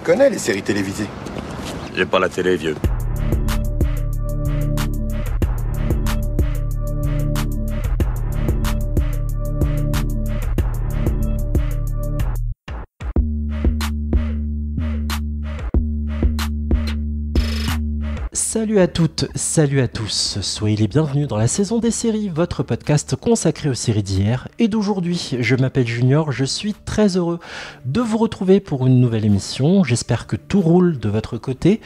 connais les séries télévisées. J'ai pas la télé, vieux. Salut à toutes, salut à tous, soyez les bienvenus dans la saison des séries, votre podcast consacré aux séries d'hier et d'aujourd'hui. Je m'appelle Junior, je suis très heureux de vous retrouver pour une nouvelle émission, j'espère que tout roule de votre côté.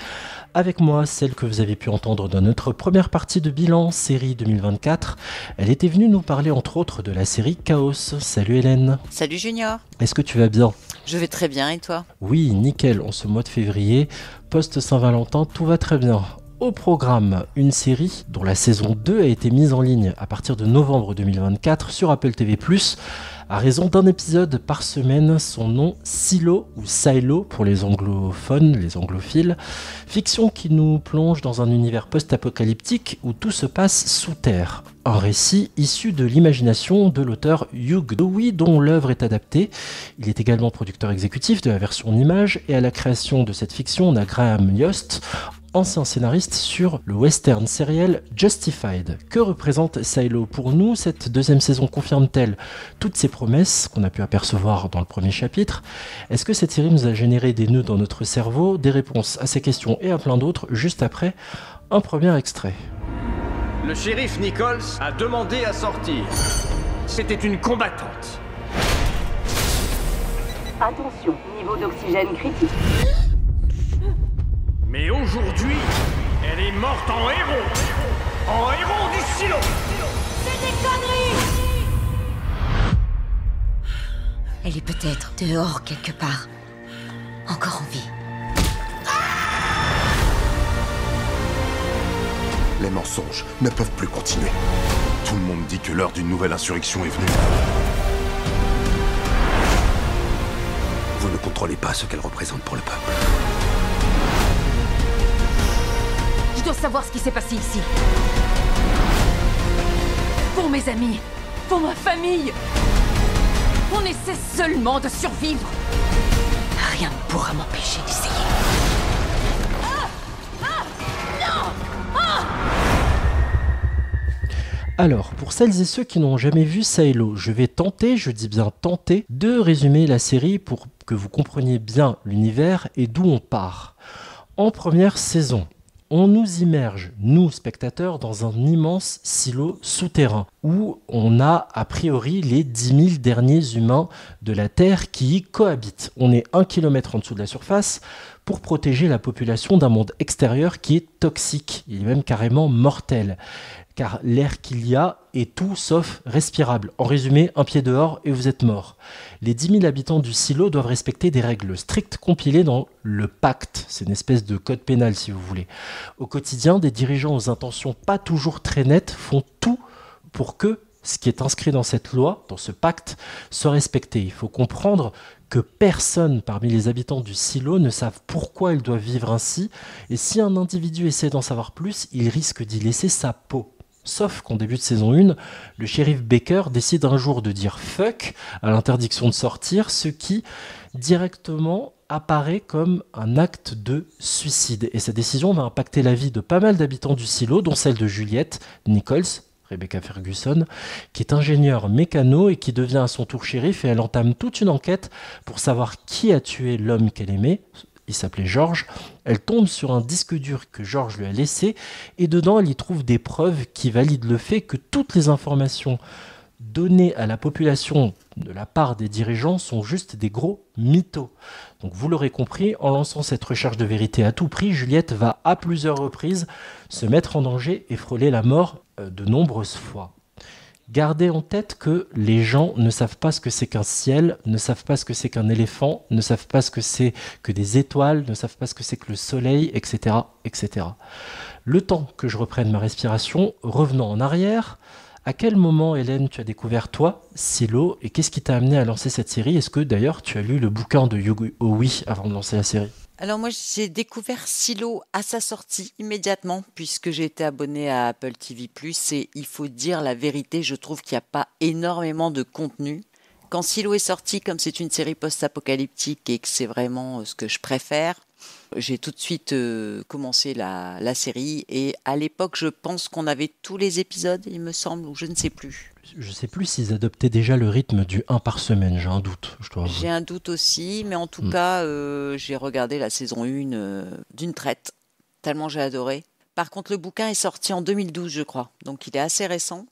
Avec moi, celle que vous avez pu entendre dans notre première partie de bilan, série 2024, elle était venue nous parler entre autres de la série Chaos. Salut Hélène. Salut Junior. Est-ce que tu vas bien ? Je vais très bien et toi ? Oui, nickel, en ce mois de février, post-Saint-Valentin, tout va très bien. Au programme, une série dont la saison 2 a été mise en ligne à partir de novembre 2024 sur Apple TV+, à raison d'un épisode par semaine, son nom Silo ou Silo pour les anglophones, les anglophiles, fiction qui nous plonge dans un univers post-apocalyptique où tout se passe sous terre. Un récit issu de l'imagination de l'auteur Hugh Dowey dont l'œuvre est adaptée. Il est également producteur exécutif de la version en images et à la création de cette fiction on a Graham Yost, ancien scénariste sur le western serial Justified. Que représente Silo pour nous ? Cette deuxième saison confirme-t-elle toutes ces promesses qu'on a pu apercevoir dans le premier chapitre ? Est-ce que cette série nous a généré des nœuds dans notre cerveau ? Des réponses à ces questions et à plein d'autres juste après un premier extrait. Le shérif Nichols a demandé à sortir. C'était une combattante. Attention, niveau d'oxygène critique. Mais aujourd'hui, elle est morte en héros. En héros du silo. C'est des conneries! Elle est peut-être dehors quelque part. Encore en vie. Les mensonges ne peuvent plus continuer. Tout le monde dit que l'heure d'une nouvelle insurrection est venue. Vous ne contrôlez pas ce qu'elle représente pour le peuple. Je dois savoir ce qui s'est passé ici. Pour mes amis, pour ma famille. On essaie seulement de survivre. Rien ne pourra m'empêcher d'essayer. Alors, pour celles et ceux qui n'ont jamais vu Silo, je vais tenter, je dis bien tenter, de résumer la série pour que vous compreniez bien l'univers et d'où on part. En première saison, on nous immerge, nous spectateurs, dans un immense silo souterrain où on a a priori les 10 000 derniers humains de la Terre qui y cohabitent. On est 1 kilomètre en dessous de la surface pour protéger la population d'un monde extérieur qui est toxique, il est même carrément mortel. Car l'air qu'il y a est tout sauf respirable. En résumé, un pied dehors et vous êtes mort. Les 10 000 habitants du silo doivent respecter des règles strictes compilées dans le pacte. C'est une espèce de code pénal si vous voulez. Au quotidien, des dirigeants aux intentions pas toujours très nettes font tout pour que ce qui est inscrit dans cette loi, dans ce pacte, soit respecté. Il faut comprendre que personne parmi les habitants du silo ne savent pourquoi ils doivent vivre ainsi. Et si un individu essaie d'en savoir plus, il risque d'y laisser sa peau. Sauf qu'en début de saison 1, le shérif Baker décide un jour de dire fuck à l'interdiction de sortir, ce qui directement apparaît comme un acte de suicide. Et cette décision va impacter la vie de pas mal d'habitants du silo, dont celle de Juliette Nichols, Rebecca Ferguson, qui est ingénieure mécano et qui devient à son tour shérif, et elle entame toute une enquête pour savoir qui a tué l'homme qu'elle aimait. Il s'appelait George. Elle tombe sur un disque dur que George lui a laissé et dedans elle y trouve des preuves qui valident le fait que toutes les informations données à la population de la part des dirigeants sont juste des gros mythos. Donc vous l'aurez compris, en lançant cette recherche de vérité à tout prix, Juliette va à plusieurs reprises se mettre en danger et frôler la mort de nombreuses fois. Gardez en tête que les gens ne savent pas ce que c'est qu'un ciel, ne savent pas ce que c'est qu'un éléphant, ne savent pas ce que c'est que des étoiles, ne savent pas ce que c'est que le soleil, etc., etc. Le temps que je reprenne ma respiration, revenons en arrière. À quel moment, Hélène, tu as découvert, toi, Silo, et qu'est-ce qui t'a amené à lancer cette série ? Est-ce que, d'ailleurs, tu as lu le bouquin de Hugh Dowey avant de lancer la série ? Alors moi, j'ai découvert Silo à sa sortie immédiatement puisque j'ai été abonnée à Apple TV+, et il faut dire la vérité, je trouve qu'il n'y a pas énormément de contenu Quand Silo est sorti, comme c'est une série post-apocalyptique et que c'est vraiment ce que je préfère, j'ai tout de suite commencé la série. Et à l'époque, je pense qu'on avait tous les épisodes, il me semble, ou je ne sais plus. Je sais plus s'ils adoptaient déjà le rythme du 1 par semaine, j'ai un doute. J'ai un doute aussi, mais en tout cas, j'ai regardé la saison 1 d'une traite, tellement j'ai adoré. Par contre, le bouquin est sorti en 2012, je crois, donc il est assez récent.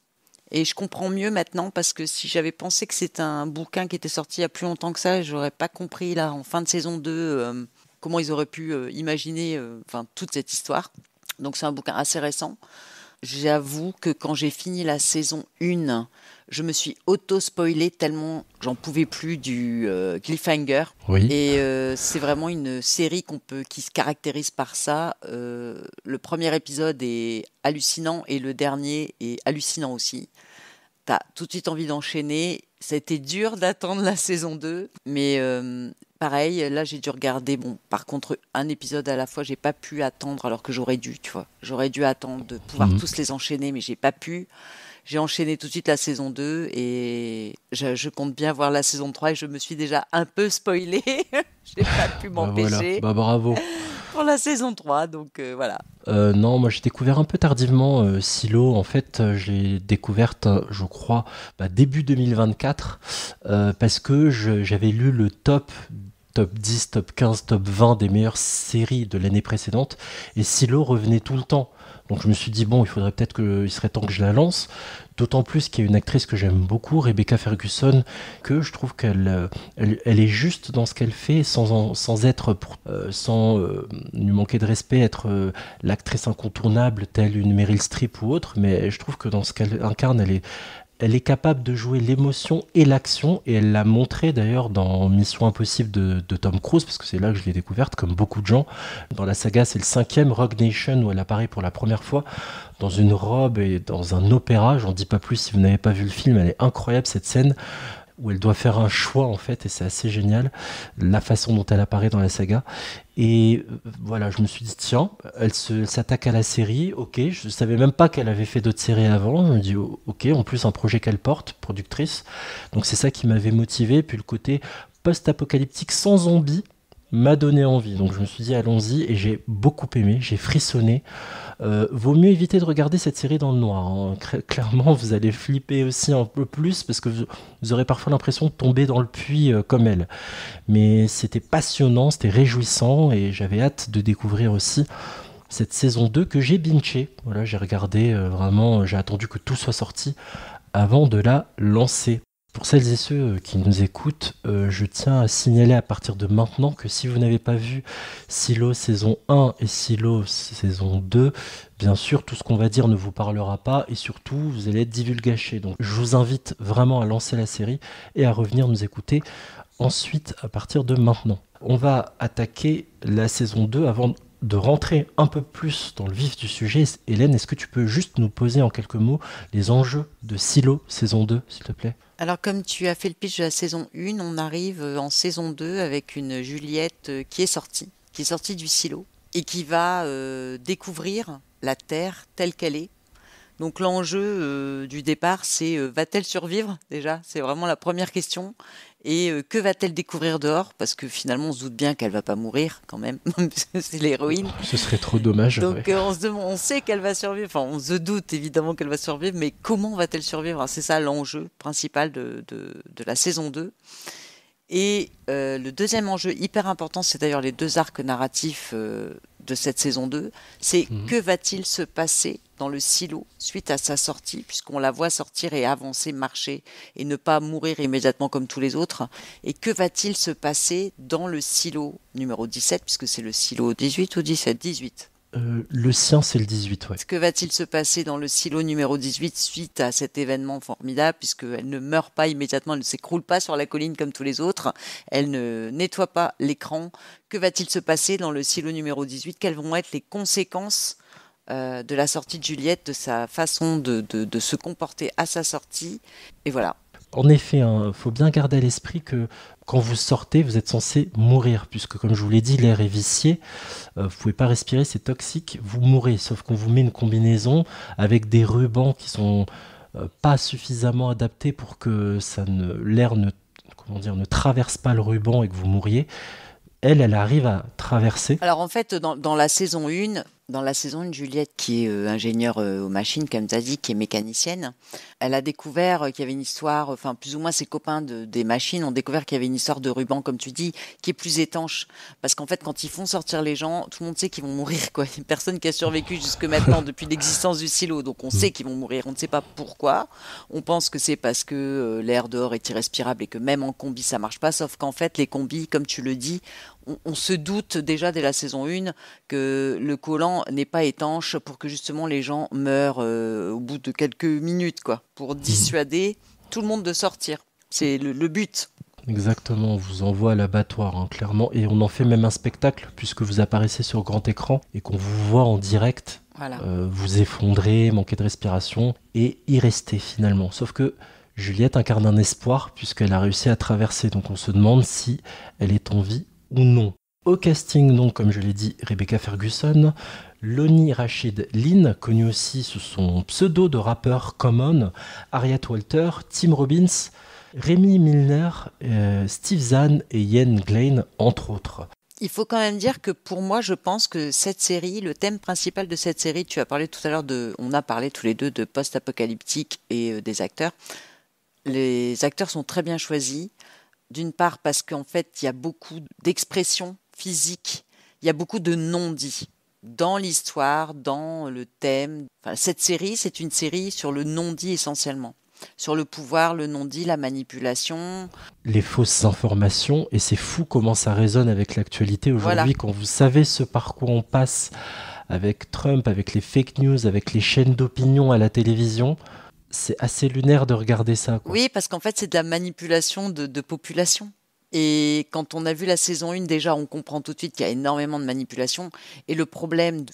Et je comprends mieux maintenant parce que si j'avais pensé que c'était un bouquin qui était sorti il y a plus longtemps que ça, j'aurais pas compris là en fin de saison 2 comment ils auraient pu imaginer toute cette histoire. Donc c'est un bouquin assez récent. J'avoue que quand j'ai fini la saison 1, je me suis auto-spoilée tellement j'en pouvais plus du cliffhanger. Oui. Et c'est vraiment une série qui se caractérise par ça. Le premier épisode est hallucinant et le dernier est hallucinant aussi. T'as tout de suite envie d'enchaîner. Ça a été dur d'attendre la saison 2, mais pareil, là j'ai dû regarder. Bon, par contre, un épisode à la fois, j'ai pas pu attendre alors que j'aurais dû, tu vois. J'aurais dû attendre de pouvoir tous les enchaîner, mais j'ai pas pu. J'ai enchaîné tout de suite la saison 2 et je compte bien voir la saison 3 et je me suis déjà un peu spoilée. J'ai pas pu m'empêcher. Voilà. Bravo. Pour la saison 3, donc voilà. Non, moi j'ai découvert un peu tardivement Silo. En fait, je l'ai découverte, je crois, début 2024, parce que j'avais lu le top 10, top 15, top 20 des meilleures séries de l'année précédente, et Silo revenait tout le temps. Donc je me suis dit, bon, il faudrait peut-être qu'il serait temps que je la lance. D'autant plus qu'il y a une actrice que j'aime beaucoup, Rebecca Ferguson, que je trouve qu'elle est juste dans ce qu'elle fait, sans lui manquer de respect, être l'actrice incontournable telle une Meryl Streep ou autre. Mais je trouve que dans ce qu'elle incarne, elle est capable de jouer l'émotion et l'action, et elle l'a montré d'ailleurs dans Mission Impossible de Tom Cruise, parce que c'est là que je l'ai découverte, comme beaucoup de gens. Dans la saga, c'est le 5e, Rogue Nation, où elle apparaît pour la première fois dans une robe et dans un opéra. J'en dis pas plus si vous n'avez pas vu le film, elle est incroyable cette scène, où elle doit faire un choix en fait, et c'est assez génial, la façon dont elle apparaît dans la saga. Et voilà, je me suis dit, tiens, elle s'attaque à la série, ok, je savais même pas qu'elle avait fait d'autres séries avant, je me dis, ok, en plus un projet qu'elle porte, productrice, donc c'est ça qui m'avait motivé, puis le côté post-apocalyptique sans zombies m'a donné envie, donc je me suis dit, allons-y, et j'ai beaucoup aimé, j'ai frissonné. Vaut mieux éviter de regarder cette série dans le noir, hein. Clairement vous allez flipper aussi un peu plus parce que vous aurez parfois l'impression de tomber dans le puits comme elle, mais c'était passionnant, c'était réjouissant, et j'avais hâte de découvrir aussi cette saison 2 que j'ai binché. Voilà, j'ai regardé vraiment, j'ai attendu que tout soit sorti avant de la lancer. Pour celles et ceux qui nous écoutent, je tiens à signaler à partir de maintenant que si vous n'avez pas vu Silo saison 1 et Silo saison 2, bien sûr, tout ce qu'on va dire ne vous parlera pas, et surtout, vous allez être divulgaché. Donc, je vous invite vraiment à lancer la série et à revenir nous écouter ensuite à partir de maintenant. On va attaquer la saison 2 avant de rentrer un peu plus dans le vif du sujet. Hélène, est-ce que tu peux juste nous poser en quelques mots les enjeux de Silo saison 2, s'il te plaît ? Alors, comme tu as fait le pitch de la saison 1, on arrive en saison 2 avec une Juliette qui est sortie du silo et qui va découvrir la Terre telle qu'elle est. Donc l'enjeu du départ, c'est va-t-elle survivre déjà ? C'est vraiment la première question. Et que va-t-elle découvrir dehors ? Parce que finalement, on se doute bien qu'elle va pas mourir quand même. C'est l'héroïne. Ce serait trop dommage. Donc ouais. on sait qu'elle va survivre. Enfin, on se doute évidemment qu'elle va survivre, mais comment va-t-elle survivre ? Alors, c'est ça l'enjeu principal de la saison 2. Et le deuxième enjeu hyper important, c'est d'ailleurs les deux arcs narratifs de cette saison 2, c'est que va-t-il se passer dans le silo suite à sa sortie, puisqu'on la voit sortir et avancer, marcher, et ne pas mourir immédiatement comme tous les autres. Et que va-t-il se passer dans le silo numéro 17, puisque c'est le silo 18 ou 17 ? 18. Le sien, c'est le 18, ouais. Que va-t-il se passer dans le silo numéro 18 suite à cet événement formidable, puisqu'elle ne meurt pas immédiatement, elle ne s'écroule pas sur la colline comme tous les autres, elle ne nettoie pas l'écran. Que va-t-il se passer dans le silo numéro 18 ? Quelles vont être les conséquences de la sortie de Juliette, de sa façon de se comporter à sa sortie ? Et voilà. En effet, faut bien garder à l'esprit que quand vous sortez, vous êtes censé mourir, puisque comme je vous l'ai dit, l'air est vicié, vous pouvez pas respirer, c'est toxique, vous mourrez, sauf qu'on vous met une combinaison avec des rubans qui sont pas suffisamment adaptés pour que l'air ne ne traverse pas le ruban et que vous mouriez. Elle arrive à traverser. Alors en fait, dans la saison 1, Juliette, qui est ingénieure aux machines, comme tu as dit, qui est mécanicienne, elle a découvert qu'il y avait une histoire, enfin plus ou moins ses copains des machines ont découvert qu'il y avait une histoire de ruban, comme tu dis, qui est plus étanche. Parce qu'en fait, quand ils font sortir les gens, tout le monde sait qu'ils vont mourir, quoi. Il y a personne qui a survécu jusque maintenant depuis l'existence du silo, donc on sait qu'ils vont mourir. On ne sait pas pourquoi. On pense que c'est parce que l'air dehors est irrespirable et que même en combi ça marche pas, sauf qu'en fait, les combis, comme tu le dis, on se doute déjà dès la saison 1 que le collant n'est pas étanche pour que justement les gens meurent au bout de quelques minutes, quoi, pour dissuader tout le monde de sortir. C'est le but. Exactement, on vous envoie à l'abattoir, hein, clairement, et on en fait même un spectacle puisque vous apparaissez sur grand écran et qu'on vous voit en direct, Voilà. vous effondrer, manquer de respiration et y rester finalement. Sauf que Juliette incarne un espoir puisqu'elle a réussi à traverser, donc on se demande si elle est en vie ou non. Au casting, donc, comme je l'ai dit, Rebecca Ferguson, Lonnie Rashid Lynn, connue aussi sous son pseudo de rappeur Common, Harriet Walter, Tim Robbins, Rémi Milner, Steve Zahn et Ian Glein, entre autres. Il faut quand même dire que pour moi, je pense que cette série, le thème principal de cette série, tu as parlé tout à l'heure on a parlé tous les deux de post-apocalyptique et des acteurs. Les acteurs sont très bien choisis. D'une part parce qu'en fait, il y a beaucoup d'expressions physiques, il y a beaucoup de non-dits dans l'histoire, dans le thème. Enfin, cette série, c'est une série sur le non-dit essentiellement. Sur le pouvoir, le non-dit, la manipulation. Les fausses informations, et c'est fou comment ça résonne avec l'actualité aujourd'hui, voilà. Quand vous savez ce par quoi on passe avec Trump, avec les fake news, avec les chaînes d'opinion à la télévision... C'est assez lunaire de regarder ça, quoi. Oui, parce qu'en fait, c'est de la manipulation de population. Et quand on a vu la saison 1, déjà, on comprend tout de suite qu'il y a énormément de manipulation. Et le problème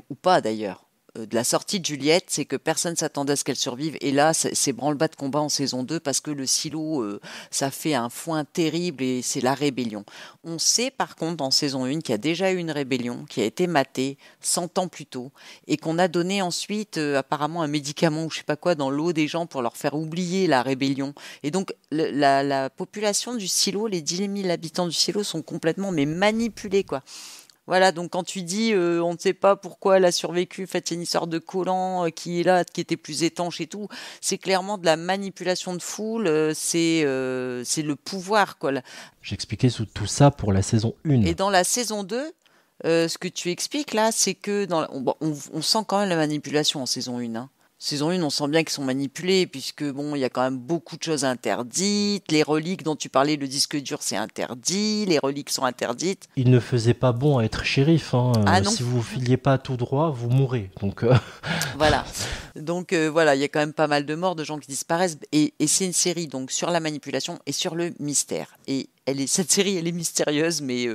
ou pas d'ailleurs, de la sortie de Juliette, c'est que personne ne s'attendait à ce qu'elle survive. Et là, c'est branle-bas de combat en saison 2 parce que le silo, ça fait un foin terrible et c'est la rébellion. On sait par contre en saison 1 qu'il y a déjà eu une rébellion qui a été matée 100 ans plus tôt et qu'on a donné ensuite apparemment un médicament ou je sais pas quoi dans l'eau des gens pour leur faire oublier la rébellion. Et donc la population du silo, les 10 000 habitants du silo sont complètement manipulés, quoi. Voilà, donc quand tu dis on ne sait pas pourquoi elle a survécu, en fait c'est une histoire de collant qui est là, qui était plus étanche et tout, c'est clairement de la manipulation de foule, c'est le pouvoir, quoi. J'expliquais tout ça pour la saison 1. Et dans la saison 2, ce que tu expliques là, c'est que on sent quand même la manipulation en saison 1, hein. Saison 1, on sent bien qu'ils sont manipulés, puisque bon, il y a quand même beaucoup de choses interdites. Les reliques dont tu parlais, le disque dur, c'est interdit. Les reliques sont interdites. Il ne faisait pas bon à être shérif, hein. Ah non. Si vous filiez pas tout droit, vous mourrez. Donc voilà. Donc voilà, il y a quand même pas mal de morts, de gens qui disparaissent. Et c'est une série donc sur la manipulation et sur le mystère. Et cette série, elle est mystérieuse, mais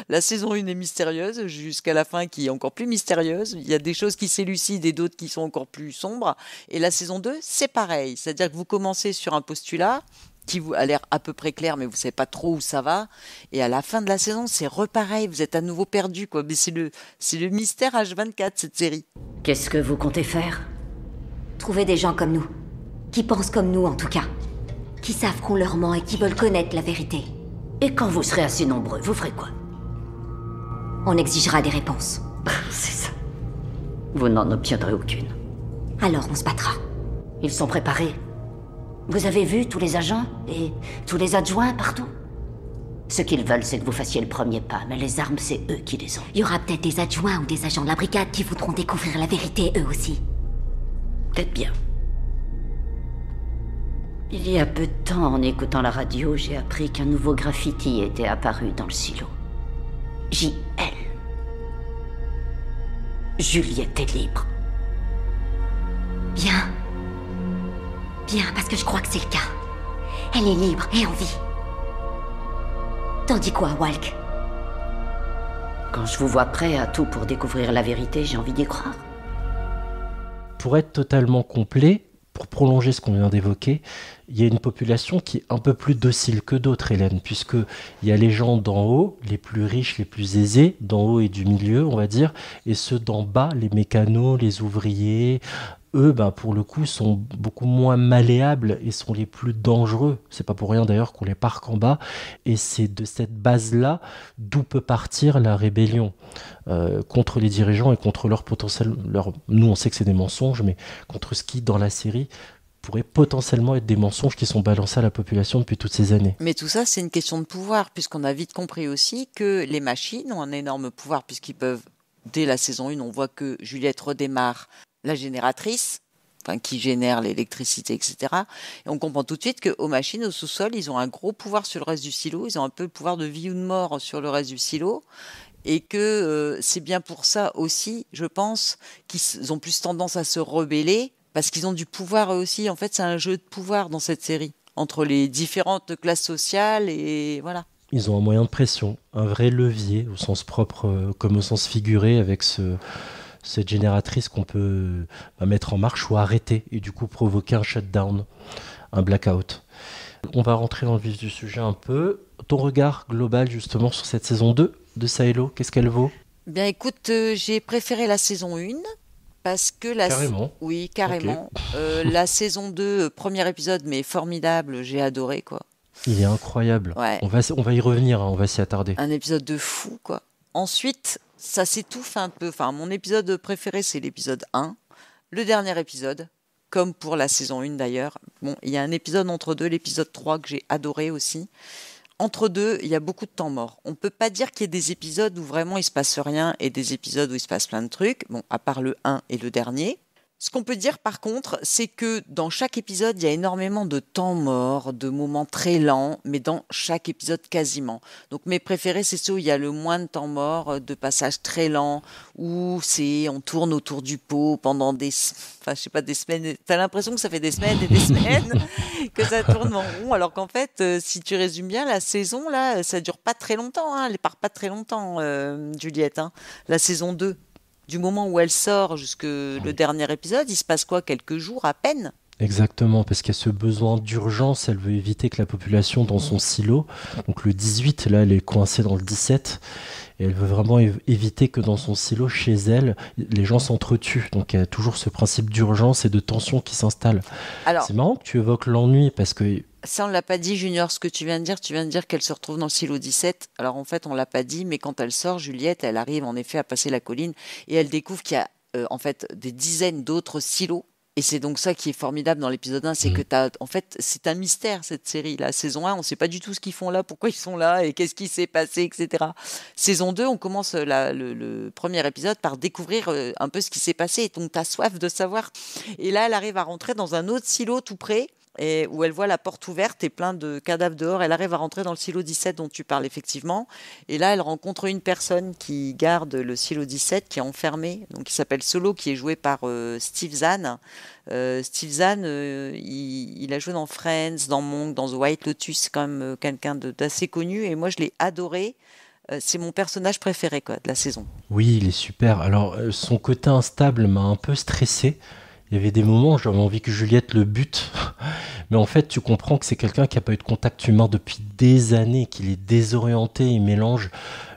la saison 1 est mystérieuse jusqu'à la fin qui est encore plus mystérieuse. Il y a des choses qui s'élucident et d'autres qui sont encore plus sombres. Et la saison 2, c'est pareil. C'est-à-dire que vous commencez sur un postulat qui vous a l'air à peu près clair, mais vous ne savez pas trop où ça va. Et à la fin de la saison, c'est repareil. Vous êtes à nouveau perdu, quoi. Mais c'est le mystère H24, cette série. Qu'est-ce que vous comptez faire ? Trouver des gens comme nous. Qui pensent comme nous, en tout cas. Qui savent qu'on leur ment et qui veulent connaître la vérité. Et quand vous serez assez nombreux, vous ferez quoi ? On exigera des réponses. C'est ça. Vous n'en obtiendrez aucune. Alors on se battra. Ils sont préparés. Vous avez vu tous les agents et tous les adjoints partout ? Ce qu'ils veulent, c'est que vous fassiez le premier pas, mais les armes, c'est eux qui les ont. Il y aura peut-être des adjoints ou des agents de la brigade qui voudront découvrir la vérité, eux aussi. Peut-être bien. Il y a peu de temps, en écoutant la radio, j'ai appris qu'un nouveau graffiti était apparu dans le silo. JL. Juliette est libre. Bien. Bien, parce que je crois que c'est le cas. Elle est libre et en vie. T'en dis quoi, Walk ? Quand je vous vois prêt à tout pour découvrir la vérité, j'ai envie d'y croire. Pour être totalement complet, pour prolonger ce qu'on vient d'évoquer, il y a une population qui est un peu plus docile que d'autres, Hélène, puisqu'il y a les gens d'en haut, les plus riches, les plus aisés, d'en haut et du milieu, on va dire, et ceux d'en bas, les mécanos, les ouvriers, eux, pour le coup, sont beaucoup moins malléables et sont les plus dangereux. C'est pas pour rien d'ailleurs qu'on les parque en bas. Et c'est de cette base-là d'où peut partir la rébellion contre les dirigeants et contre leur potentiel. Nous, on sait que c'est des mensonges, mais contre ce qui, dans la série, pourrait potentiellement être des mensonges qui sont balancés à la population depuis toutes ces années. Mais tout ça, c'est une question de pouvoir, puisqu'on a vite compris aussi que les machines ont un énorme pouvoir, puisqu'ils peuvent, dès la saison 1, on voit que Juliette redémarre la génératrice, qui génère l'électricité, etc. Et on comprend tout de suite qu'aux machines, au sous-sol, ils ont un gros pouvoir sur le reste du silo, ils ont un peu le pouvoir de vie ou de mort sur le reste du silo, et que c'est bien pour ça aussi, je pense, qu'ils ont plus tendance à se rebeller, parce qu'ils ont du pouvoir eux aussi. En fait, c'est un jeu de pouvoir dans cette série, entre les différentes classes sociales, et voilà. Ils ont un moyen de pression, un vrai levier, au sens propre comme au sens figuré, avec cette génératrice qu'on peut mettre en marche ou arrêter, et du coup provoquer un shutdown, un blackout. On va rentrer dans le vif du sujet un peu. Ton regard global justement sur cette saison 2 de Silo, qu'est-ce qu'elle vaut ? Bien écoute, j'ai préféré la saison 1. Parce que carrément. Oui, carrément. Okay. La saison 2, premier épisode, mais formidable, j'ai adoré, quoi. Il est incroyable. Ouais. On va y revenir, on va s'y attarder. Un épisode de fou, quoi. Ensuite, ça s'étouffe un peu. Enfin, mon épisode préféré, c'est l'épisode 1. Le dernier épisode, comme pour la saison 1 d'ailleurs. Bon, il y a un épisode entre deux, l'épisode 3, que j'ai adoré aussi. Entre deux, il y a beaucoup de temps mort. On ne peut pas dire qu'il y ait des épisodes où vraiment il ne se passe rien et des épisodes où il se passe plein de trucs, bon, à part le 1 et le dernier. Ce qu'on peut dire par contre, c'est que dans chaque épisode, il y a énormément de temps mort, de moments très lents, mais dans chaque épisode quasiment. Donc mes préférés, c'est ceux où il y a le moins de temps mort, de passages très lents, où on tourne autour du pot pendant des semaines. T'as l'impression que ça fait des semaines et des semaines que ça tourne en rond, alors qu'en fait, si tu résumes bien, la saison, là, ça dure pas très longtemps, hein, elle part pas très longtemps, Juliette, hein, la saison 2. Du moment où elle sort jusque le dernier épisode, il se passe quoi ? Quelques jours à peine ? Exactement, parce qu'il y a ce besoin d'urgence, elle veut éviter que la population dans son silo, donc le 18, là elle est coincée dans le 17, et elle veut vraiment éviter que dans son silo, chez elle, les gens s'entretuent. Donc il y a toujours ce principe d'urgence et de tension qui s'installe. Alors, c'est marrant que tu évoques l'ennui, parce que... Ça, on ne l'a pas dit, Junior, ce que tu viens de dire qu'elle se retrouve dans le silo 17. Alors en fait, on ne l'a pas dit, mais quand elle sort, Juliette, elle arrive en effet à passer la colline, et elle découvre qu'il y a en fait des dizaines d'autres silos. Et c'est donc ça qui est formidable dans l'épisode 1, c'est que en fait, c'est un mystère cette série. La saison 1, on ne sait pas du tout ce qu'ils font là, pourquoi ils sont là et qu'est-ce qui s'est passé, etc. Saison 2, on commence le premier épisode par découvrir un peu ce qui s'est passé. Et donc, tu as soif de savoir. Et là, elle arrive à rentrer dans un autre silo tout près, et où elle voit la porte ouverte et plein de cadavres dehors. Elle arrive à rentrer dans le silo 17 dont tu parles effectivement. Et là, elle rencontre une personne qui garde le silo 17, qui est enfermé, donc qui s'appelle Solo, qui est joué par Steve Zahn. Steve Zahn, il a joué dans Friends, dans Monk, dans The White Lotus. C'est quand même quelqu'un d'assez connu. Et moi, je l'ai adoré. C'est mon personnage préféré de la saison. Oui, il est super. Alors, son côté instable m'a un peu stressé. Il y avait des moments où j'avais envie que Juliette le bute, mais en fait tu comprends que c'est quelqu'un qui n'a pas eu de contact humain depuis des années, qu'il est désorienté, il mélange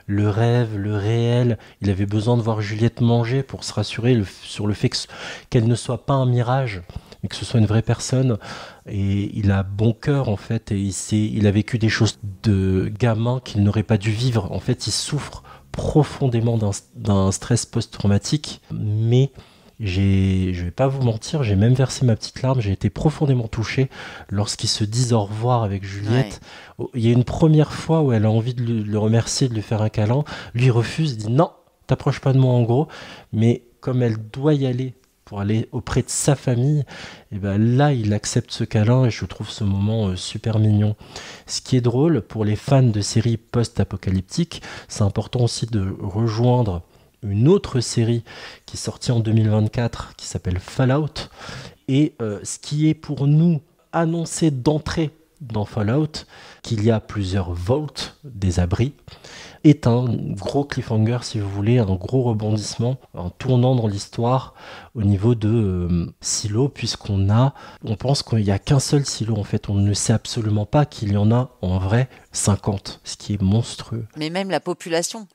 le rêve, le réel. Il avait besoin de voir Juliette manger pour se rassurer sur le fait qu'elle ne soit pas un mirage, mais que ce soit une vraie personne. Et il a bon cœur en fait, et il a vécu des choses de gamin qu'il n'aurait pas dû vivre. En fait, il souffre profondément d'un stress post-traumatique, mais... je vais pas vous mentir, j'ai même versé ma petite larme, j'ai été profondément touché lorsqu'ils se disent au revoir avec Juliette. Ouais. Il y a une première fois où elle a envie de le remercier, de lui faire un câlin, lui refuse, il dit non, t'approches pas de moi en gros, mais comme elle doit y aller pour aller auprès de sa famille, et ben là il accepte ce câlin et je trouve ce moment super mignon. Ce qui est drôle pour les fans de séries post-apocalyptiques, c'est important aussi de rejoindre une autre série qui est sortie en 2024 qui s'appelle Fallout, et ce qui est pour nous annoncé d'entrée dans Fallout, qu'il y a plusieurs vaults, des abris, est un gros cliffhanger si vous voulez, un gros rebondissement, un tournant dans l'histoire au niveau de silos, on pense qu'il n'y a qu'un seul silo en fait. On ne sait absolument pas qu'il y en a en vrai 50, ce qui est monstrueux. Mais même la population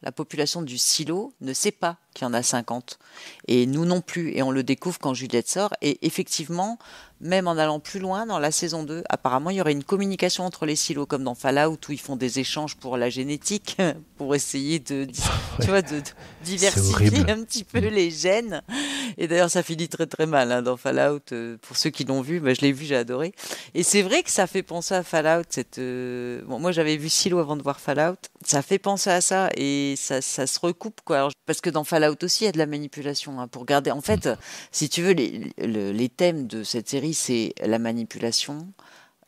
du silo ne sait pas qu'il y en a 50. Et nous non plus. Et on le découvre quand Juliette sort. Et effectivement, même en allant plus loin dans la saison 2, apparemment, il y aurait une communication entre les silos, comme dans Fallout, où ils font des échanges pour la génétique, pour essayer de diversifier un petit peu les gènes. Et d'ailleurs, ça finit très très mal hein, dans Fallout. Pour ceux qui l'ont vu, je l'ai vu, j'ai adoré. Et c'est vrai que ça fait penser à Fallout. Bon, moi, j'avais vu Silo avant de voir Fallout. Ça fait penser à ça et ça se recoupe, quoi. Alors, parce que dans Fallout aussi, il y a de la manipulation. Hein, pour garder... En fait, si tu veux, les thèmes de cette série, c'est la manipulation,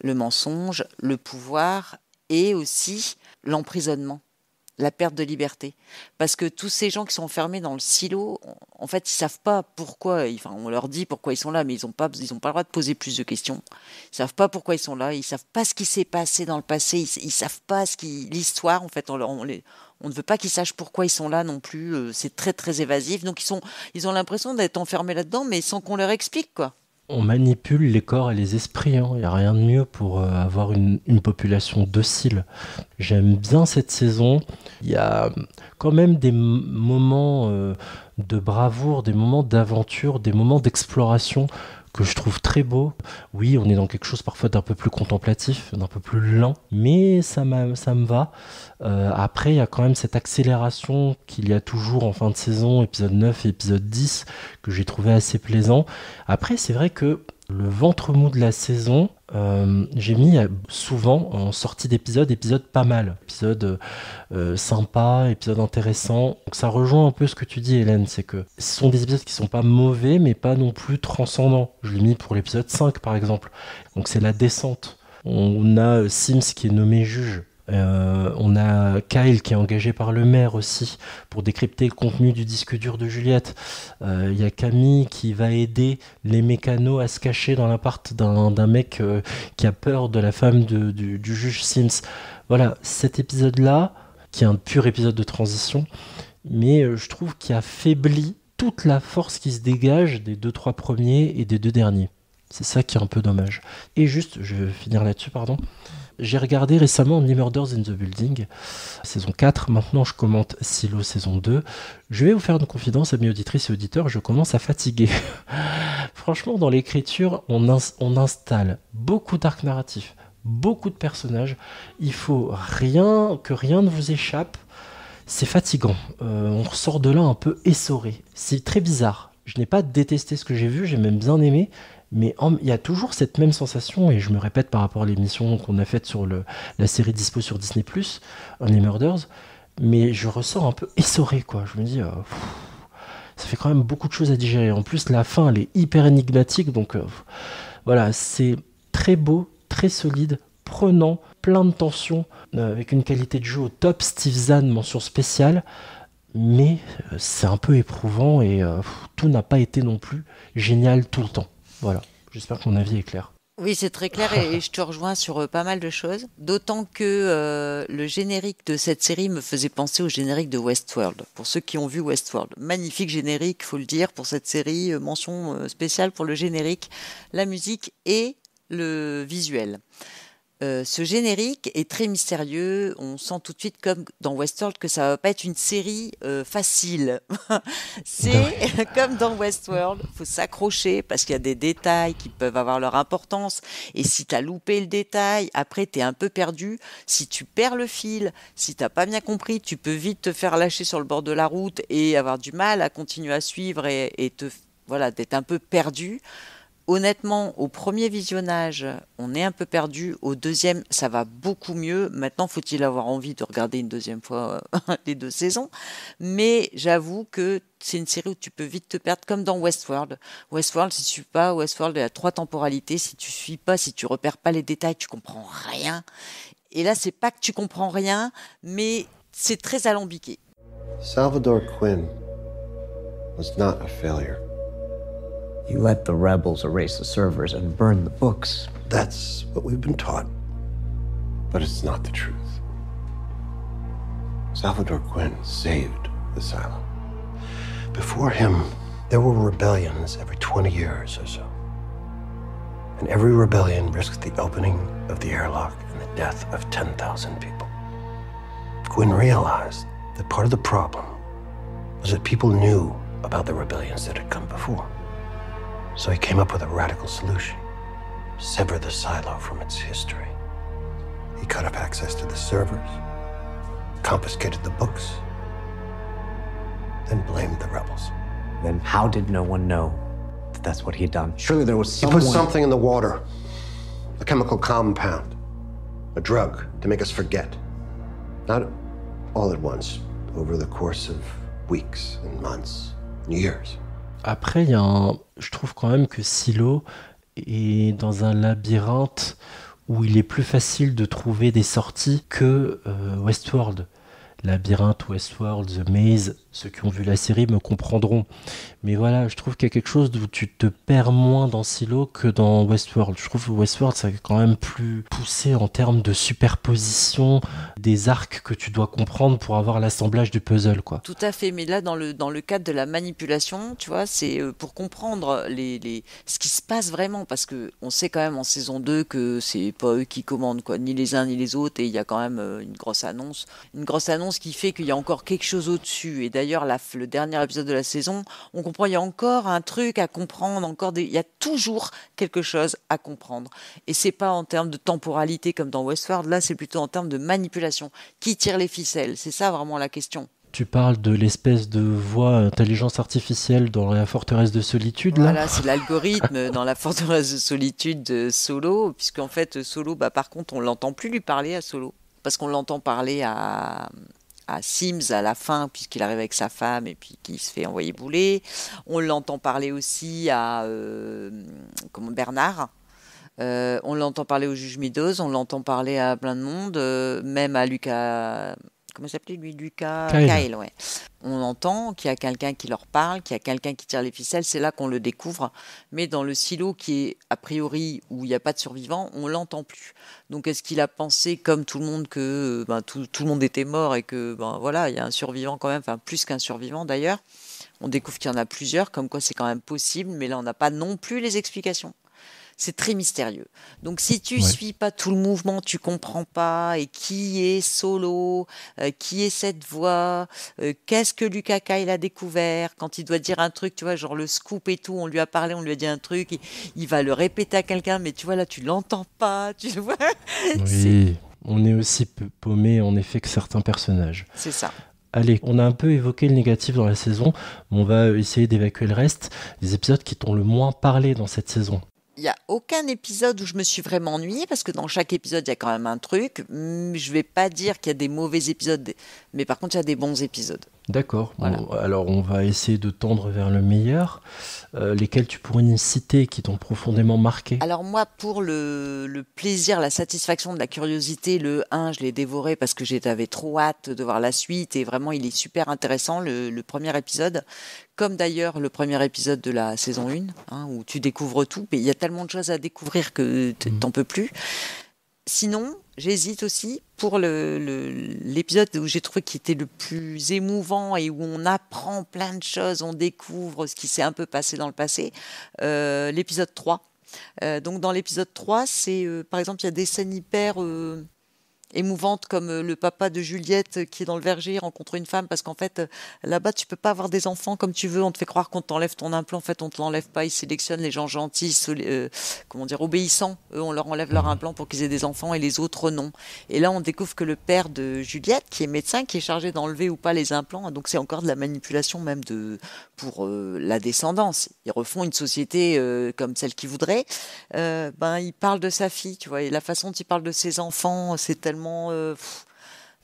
le mensonge, le pouvoir et aussi l'emprisonnement, la perte de liberté. Parce que tous ces gens qui sont enfermés dans le silo, en fait, ils savent pas pourquoi. Enfin, on leur dit pourquoi ils sont là, mais ils ont pas le droit de poser plus de questions. Ils savent pas pourquoi ils sont là. Ils savent pas ce qui s'est passé dans le passé. Ils savent pas l'histoire. En fait, on ne veut pas qu'ils sachent pourquoi ils sont là non plus. C'est très très évasif. Donc ils ont l'impression d'être enfermés là-dedans, mais sans qu'on leur explique quoi. On manipule les corps et les esprits, hein. Il n'y a rien de mieux pour avoir une population docile. J'aime bien cette saison. Il y a quand même des moments de bravoure, des moments d'aventure, des moments d'exploration que je trouve très beaux. Oui, on est dans quelque chose parfois d'un peu plus contemplatif, d'un peu plus lent, mais ça me va. Après, il y a quand même cette accélération qu'il y a toujours en fin de saison, épisode 9 et épisode 10, que j'ai trouvé assez plaisant. Après, c'est vrai que le ventre mou de la saison, j'ai mis souvent en sortie d'épisode pas mal. Épisode sympa, épisode intéressant. Donc ça rejoint un peu ce que tu dis, Hélène, c'est que ce sont des épisodes qui sont pas mauvais, mais pas non plus transcendants. Je l'ai mis pour l'épisode 5, par exemple. Donc c'est la descente. On a Sims qui est nommé juge. On a Kyle qui est engagé par le maire aussi pour décrypter le contenu du disque dur de Juliette. Il y a Camille qui va aider les mécanos à se cacher dans l'appart d'un mec qui a peur de la femme du juge Sims. Voilà, cet épisode-là, qui est un pur épisode de transition, mais je trouve qu'il affaiblit toute la force qui se dégage des 2-3 premiers et des 2 derniers. C'est ça qui est un peu dommage. Et juste, je vais finir là-dessus, pardon. J'ai regardé récemment Only Murders in the Building, saison 4. Maintenant, je commente Silo, saison 2. Je vais vous faire une confidence, amis auditrices et auditeurs, je commence à fatiguer. Franchement, dans l'écriture, on installe beaucoup d'arcs narratifs, beaucoup de personnages. Il faut que rien ne vous échappe. C'est fatigant. On ressort de là un peu essoré. C'est très bizarre. Je n'ai pas détesté ce que j'ai vu, j'ai même bien aimé. Mais il y a toujours cette même sensation, et je me répète par rapport à l'émission qu'on a faite sur la série dispo sur Disney+, Only Murders, mais je ressors un peu essoré, quoi. Je me dis, ça fait quand même beaucoup de choses à digérer. En plus, la fin, elle est hyper énigmatique, donc voilà, c'est très beau, très solide, prenant, plein de tension, avec une qualité de jeu au top. Steve Zahn, mention spéciale, mais c'est un peu éprouvant, et tout n'a pas été non plus génial tout le temps. Voilà, j'espère que mon avis est clair. Oui, c'est très clair et je te rejoins sur pas mal de choses. D'autant que le générique de cette série me faisait penser au générique de Westworld. Pour ceux qui ont vu Westworld, magnifique générique, faut le dire, pour cette série. Mention spéciale pour le générique, la musique et le visuel. Ce générique est très mystérieux. On sent tout de suite, comme dans Westworld, que ça va pas être une série facile. C'est comme dans Westworld, faut s'accrocher parce qu'il y a des détails qui peuvent avoir leur importance. Et si tu as loupé le détail, après tu es un peu perdu. Si tu perds le fil, si tu n'as pas bien compris, tu peux vite te faire lâcher sur le bord de la route et avoir du mal à continuer à suivre et d'être un peu perdu. Honnêtement, au premier visionnage, on est un peu perdu. Au deuxième, ça va beaucoup mieux. Maintenant, faut-il avoir envie de regarder une deuxième fois les 2 saisons. Mais j'avoue que c'est une série où tu peux vite te perdre, comme dans Westworld. Westworld, si tu suis pas, Westworld, il y a 3 temporalités. Si tu suis pas, si tu repères pas les détails, tu comprends rien. Et là, c'est pas que tu comprends rien, mais c'est très alambiqué. Salvador Quinn was not a failure. You let the rebels erase the servers and burn the books. That's what we've been taught. But it's not the truth. Salvador Quinn saved Asylum. Before him, There were rebellions every 20 years or so. And every rebellion risked the opening of the airlock and the death of 10,000 people. Quinn realized that part of the problem was that people knew about the rebellions that had come before. So he came up with a radical solution: sever the silo from its history. He cut off access to the servers, confiscated the books, then blamed the rebels. Then how did no one know that that's what he had done? Surely there was He someone... put something in the water, a chemical compound, a drug to make us forget. Not all at once, over the course of weeks and months and years. Après, je trouve quand même que Silo est dans un labyrinthe où il est plus facile de trouver des sorties que Westworld. Labyrinthe, Westworld, The Maze, ceux qui ont vu la série me comprendront. Mais voilà, je trouve qu'il y a quelque chose où tu te perds moins dans Silo que dans Westworld. Je trouve que Westworld, c'est quand même plus poussé en termes de superposition des arcs que tu dois comprendre pour avoir l'assemblage du puzzle, quoi. Tout à fait, mais là, dans le cadre de la manipulation, tu vois, c'est pour comprendre ce qui se passe vraiment, parce qu'on sait quand même en saison 2 que c'est pas eux qui commandent, quoi, ni les uns ni les autres, et il y a quand même une grosse annonce qui fait qu'il y a encore quelque chose au-dessus. Et d'ailleurs, le dernier épisode de la saison, on comprend, il y a encore un truc à comprendre, il y a toujours quelque chose à comprendre. Et c'est pas en termes de temporalité comme dans Westworld, là c'est plutôt en termes de manipulation. Qui tire les ficelles? C'est ça vraiment la question. Tu parles de l'espèce de voix intelligence artificielle dans la forteresse de solitude, là? Voilà, c'est l'algorithme dans la forteresse de solitude de Solo, puisqu'en fait Solo, par contre, on l'entend plus lui parler à Solo, parce qu'on l'entend parler à Sims à la fin, puisqu'il arrive avec sa femme et puis qu'il se fait envoyer bouler. On l'entend parler aussi à Bernard. On l'entend parler au juge Meadows, on l'entend parler à plein de monde, même à Lucas. Comment il s'appelait lui? Kyle, ouais. On entend qu'il y a quelqu'un qui leur parle, qu'il y a quelqu'un qui tire les ficelles, c'est là qu'on le découvre. Mais dans le silo qui est a priori où il n'y a pas de survivants, on l'entend plus. Donc est-ce qu'il a pensé comme tout le monde que tout le monde était mort et que voilà, il y a un survivant quand même, enfin plus qu'un survivant d'ailleurs. On découvre qu'il y en a plusieurs, comme quoi c'est quand même possible, mais là on n'a pas non plus les explications. C'est très mystérieux. Donc si tu suis pas tout le mouvement, tu comprends pas. Et qui est Solo, qui est cette voix, qu'est-ce que Lucas Kyle a découvert quand il doit dire un truc, tu vois, genre le scoop et tout. On lui a parlé, on lui a dit un truc, il va le répéter à quelqu'un, mais tu vois là, tu l'entends pas, tu le vois. Oui, on est aussi paumé en effet que certains personnages. C'est ça. Allez, on a un peu évoqué le négatif dans la saison, mais on va essayer d'évacuer le reste. Les épisodes qui t'ont le moins parlé dans cette saison. Il n'y a aucun épisode où je me suis vraiment ennuyée, parce que dans chaque épisode, il y a quand même un truc. Je ne vais pas dire qu'il y a des mauvais épisodes, mais par contre, il y a des bons épisodes. D'accord. Voilà. Bon, alors, on va essayer de tendre vers le meilleur. Lesquels tu pourrais nous citer qui t'ont profondément marqué? Alors moi, pour le plaisir, la satisfaction de la curiosité, le 1, je l'ai dévoré parce que j'avais trop hâte de voir la suite. Et vraiment, il est super intéressant, le premier épisode. Comme d'ailleurs le premier épisode de la saison 1, où tu découvres tout. Mais il y a tellement de choses à découvrir que t'en peux plus. Sinon, j'hésite aussi pour l'épisode où j'ai trouvé qu'il était le plus émouvant et où on apprend plein de choses, on découvre ce qui s'est un peu passé dans le passé, l'épisode 3. Donc dans l'épisode 3, c'est par exemple, il y a des scènes hyper émouvante, comme le papa de Juliette qui est dans le verger rencontre une femme, parce qu'en fait là-bas tu peux pas avoir des enfants comme tu veux, on te fait croire qu'on t'enlève ton implant, en fait on te l'enlève pas, ils sélectionnent les gens gentils, obéissants, eux on leur enlève leur implant pour qu'ils aient des enfants et les autres non. Et là on découvre que le père de Juliette, qui est médecin, qui est chargé d'enlever ou pas les implants, donc c'est encore de la manipulation même pour la descendance. Ils refont une société comme celle qu'ils voudraient. Il parle de sa fille, tu vois, et la façon dont il parle de ses enfants, c'est tellement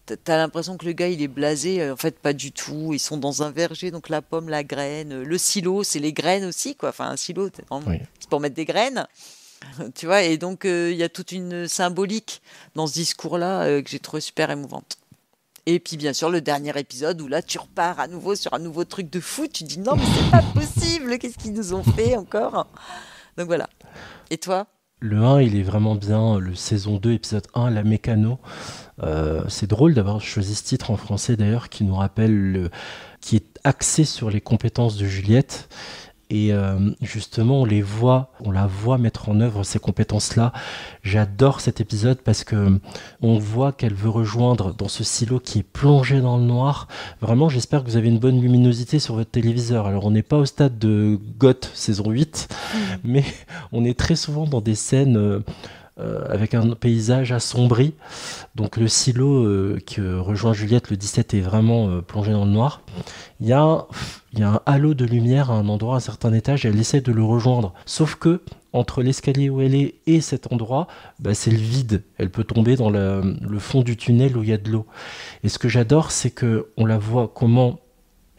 t'as l'impression que le gars il est blasé, en fait pas du tout. Ils sont dans un verger, donc la pomme, la graine, le silo, c'est les graines aussi, quoi. Enfin un silo, c'est pour mettre des graines, tu vois. Et donc il y a toute une symbolique dans ce discours-là que j'ai trouvé super émouvante. Et puis bien sûr le dernier épisode où là tu repars à nouveau sur un nouveau truc de fou, tu dis non mais c'est pas possible, qu'est-ce qu'ils nous ont fait encore. Donc voilà. Et toi? Le 1, il est vraiment bien. Le saison 2, épisode 1, La Mécano. C'est drôle d'avoir choisi ce titre en français, d'ailleurs, qui nous rappelle qui est axé sur les compétences de Juliette. Et justement, on la voit mettre en œuvre ces compétences-là. J'adore cet épisode parce que on voit qu'elle veut rejoindre dans ce silo qui est plongé dans le noir. Vraiment, j'espère que vous avez une bonne luminosité sur votre téléviseur. Alors, on n'est pas au stade de Goth saison 8, mais on est très souvent dans des scènes avec un paysage assombri. Donc le silo qui rejoint Juliette, le 17, est vraiment plongé dans le noir. Il y a un halo de lumière à un endroit, à un certain étage, et elle essaie de le rejoindre. Sauf que entre l'escalier où elle est et cet endroit, c'est le vide. Elle peut tomber dans le fond du tunnel où il y a de l'eau. Et ce que j'adore, c'est qu'on la voit comment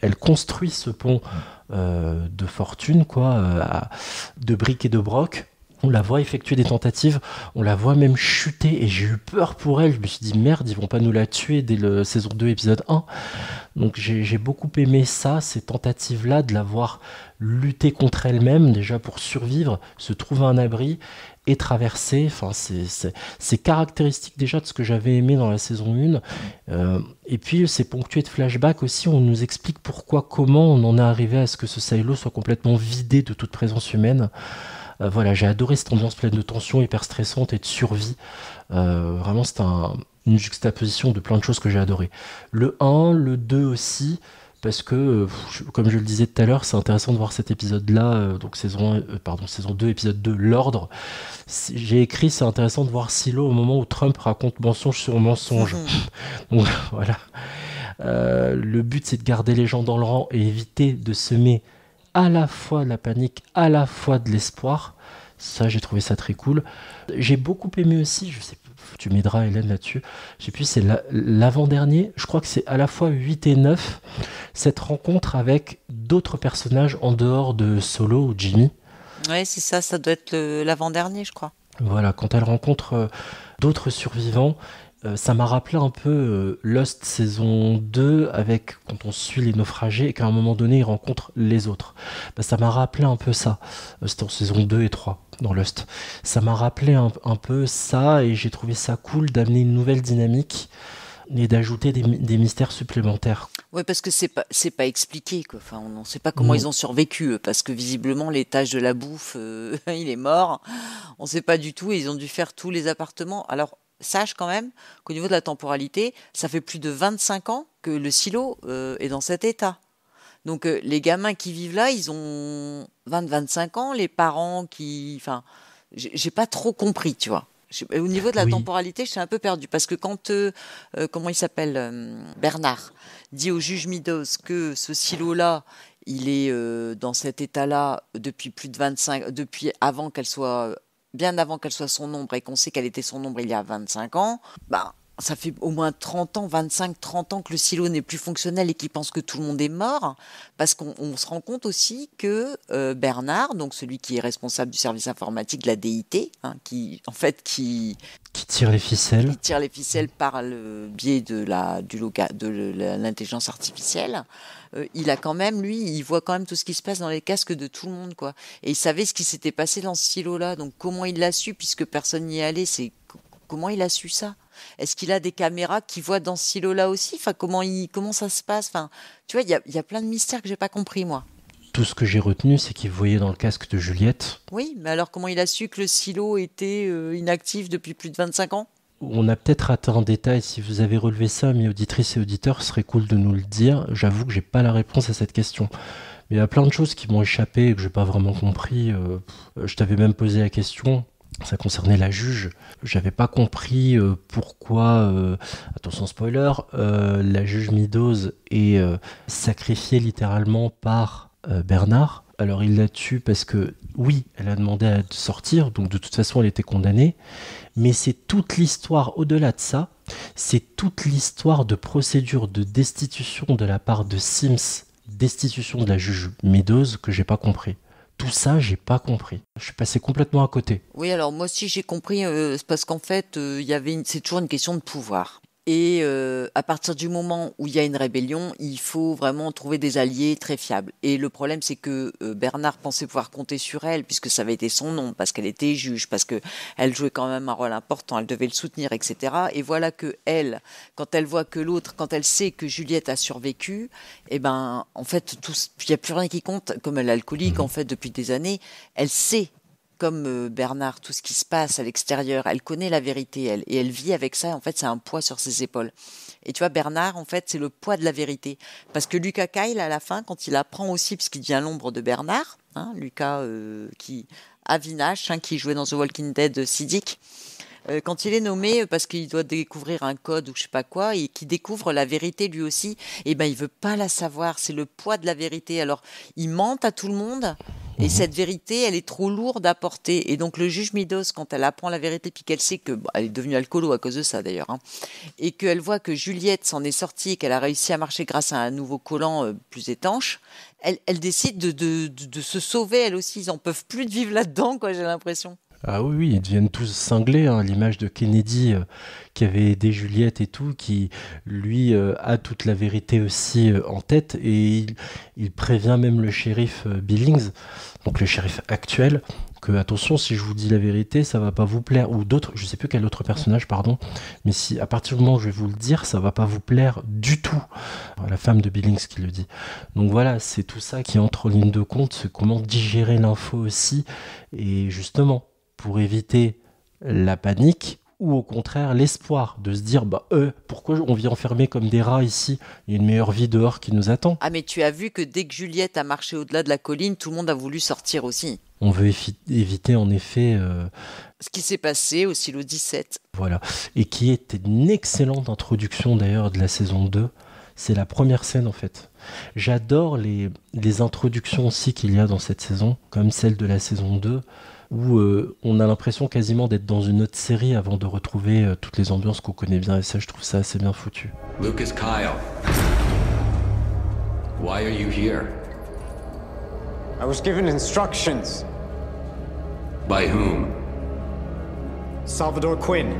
elle construit ce pont de fortune, de briques et de broc. On la voit effectuer des tentatives, on la voit même chuter, et j'ai eu peur pour elle. Je me suis dit merde, ils vont pas nous la tuer dès la saison 2 épisode 1. Donc j'ai beaucoup aimé ça, ces tentatives-là, de la voir lutter contre elle-même déjà pour survivre, se trouver un abri et traverser. Enfin, c'est caractéristique déjà de ce que j'avais aimé dans la saison 1. Et puis c'est ponctué de flashbacks aussi, on nous explique comment on en est arrivé à ce que ce silo soit complètement vidé de toute présence humaine. Voilà, j'ai adoré cette ambiance pleine de tension, hyper stressante et de survie. Vraiment, c'est une juxtaposition de plein de choses que j'ai adoré. Le 1, le 2 aussi, parce que, comme je le disais tout à l'heure, c'est intéressant de voir cet épisode-là, donc saison 2, épisode 2, l'ordre. J'ai écrit, c'est intéressant de voir Silo au moment où Trump raconte mensonge sur mensonge. Donc voilà. Le but, c'est de garder les gens dans le rang et éviter de semer à la fois de la panique, à la fois de l'espoir. Ça, j'ai trouvé ça très cool. J'ai beaucoup aimé aussi, je sais, tu m'aideras Hélène là-dessus, je sais plus, c'est l'avant-dernier, je crois que c'est à la fois 8 et 9, cette rencontre avec d'autres personnages en dehors de Solo ou Jimmy. Ouais, c'est ça, ça doit être l'avant-dernier, je crois. Voilà, quand elle rencontre d'autres survivants, ça m'a rappelé un peu Lost saison 2, quand on suit les naufragés et qu'à un moment donné ils rencontrent les autres. Ça m'a rappelé un peu ça. C'était en saison 2 et 3 dans Lost. Ça m'a rappelé un peu ça, et j'ai trouvé ça cool d'amener une nouvelle dynamique et d'ajouter des mystères supplémentaires. Oui, parce que c'est pas expliqué, quoi. Enfin, on ne sait pas comment ils ont survécu, parce que visiblement l'étage de la bouffe, il est mort. On ne sait pas du tout, et ils ont dû faire tous les appartements. Alors, sache quand même qu'au niveau de la temporalité, ça fait plus de 25 ans que le silo est dans cet état. Donc les gamins qui vivent là, ils ont 20-25 ans, les parents qui... Enfin, j'ai pas trop compris, tu vois. Au niveau de la temporalité, je suis un peu perdue, parce que quand, comment il s'appelle, Bernard, dit au juge Meadows que ce silo-là, il est dans cet état-là depuis plus de 25... Depuis avant qu'elle soit... bien avant qu'elle soit son ombre, et qu'on sait qu'elle était son ombre il y a 25 ans, ça fait au moins 30 ans, 25-30 ans que le silo n'est plus fonctionnel et qu'il pense que tout le monde est mort, parce qu'on se rend compte aussi que Bernard, donc celui qui est responsable du service informatique de la DIT, qui tire les ficelles. Qui tire les ficelles par le biais de l'intelligence artificielle, il a quand même, lui, il voit quand même tout ce qui se passe dans les casques de tout le monde, quoi. Et il savait ce qui s'était passé dans ce silo-là. Donc comment il l'a su, puisque personne n'y est allé, comment il a su ça? Est-ce qu'il a des caméras qui voient dans ce silo-là aussi? Enfin, comment ça se passe? Enfin, tu vois, il y a plein de mystères que j'ai pas compris, moi. Tout ce que j'ai retenu, c'est qu'il voyait dans le casque de Juliette. Oui, mais alors comment il a su que le silo était inactif depuis plus de 25 ans? On a peut-être raté un détail. Si vous avez relevé ça, mes auditrices et auditeurs, ce serait cool de nous le dire. J'avoue que j'ai pas la réponse à cette question. Mais il y a plein de choses qui m'ont échappé et que j'ai pas vraiment compris. Je t'avais même posé la question. Ça concernait la juge. J'avais pas compris pourquoi, attention spoiler, la juge Meadows est sacrifiée littéralement par Bernard. Alors il la tue parce que, oui, elle a demandé à sortir, donc de toute façon elle était condamnée, mais c'est toute l'histoire au-delà de ça, c'est toute l'histoire de procédure de destitution de la part de Sims, destitution de la juge Meadows, que j'ai pas compris. Tout ça, j'ai pas compris. Je suis passé complètement à côté. Oui, alors moi aussi j'ai compris, c'est parce qu'en fait, c'est toujours une question de pouvoir. Et à partir du moment où il y a une rébellion, il faut vraiment trouver des alliés très fiables. Et le problème, c'est que Bernard pensait pouvoir compter sur elle, puisque ça avait été son nom, parce qu'elle était juge, parce qu'elle jouait quand même un rôle important, elle devait le soutenir, etc. Et voilà que elle, quand elle voit que l'autre, quand elle sait que Juliette a survécu, eh ben, en fait, il n'y a plus rien qui compte. Comme elle est alcoolique, en fait, depuis des années, elle sait, comme Bernard, tout ce qui se passe à l'extérieur, elle connaît la vérité, et elle vit avec ça, en fait, c'est un poids sur ses épaules. Et tu vois, Bernard, en fait, c'est le poids de la vérité. Parce que Lucas Kyle, à la fin, quand il apprend aussi, puisqu'il devient l'ombre de Bernard, Lucas qui Avinash, qui jouait dans The Walking Dead Siddiq, quand il est nommé parce qu'il doit découvrir un code ou je sais pas quoi, et qu'il découvre la vérité lui aussi, et ben il veut pas la savoir, c'est le poids de la vérité. Alors il ment à tout le monde, et cette vérité, elle est trop lourde à porter. Et donc le juge Meadows, quand elle apprend la vérité, puis qu'elle sait que elle est devenue alcoolo à cause de ça d'ailleurs, et qu'elle voit que Juliette s'en est sortie et qu'elle a réussi à marcher grâce à un nouveau collant plus étanche, elle décide de se sauver elle aussi. Ils en peuvent plus de vivre là-dedans, quoi, j'ai l'impression. Ah oui, ils deviennent tous cinglés, à l'image de Kennedy qui avait aidé Juliette et tout, qui lui a toute la vérité aussi en tête, et il prévient même le shérif Billings, donc le shérif actuel, que attention, si je vous dis la vérité, ça va pas vous plaire, ou d'autres, je sais plus quel autre personnage, pardon, mais si à partir du moment où je vais vous le dire, ça va pas vous plaire du tout. La femme de Billings qui le dit. Donc voilà, c'est tout ça qui entre en ligne de compte, c'est comment digérer l'info aussi, et justement, pour éviter la panique ou au contraire l'espoir de se dire pourquoi on vit enfermés comme des rats ici, il y a une meilleure vie dehors qui nous attend. Ah mais tu as vu que dès que Juliette a marché au-delà de la colline, tout le monde a voulu sortir aussi. On veut éviter en effet ce qui s'est passé au silo 17. Voilà, et qui est une excellente introduction d'ailleurs de la saison 2. C'est la première scène en fait. J'adore les introductions aussi qu'il y a dans cette saison, comme celle de la saison 2, où on a l'impression quasiment d'être dans une autre série avant de retrouver toutes les ambiances qu'on connaît bien, et ça je trouve ça assez bien foutu. Lucas Kyle, why are you here? I was given instructions. By whom? Salvador Quinn.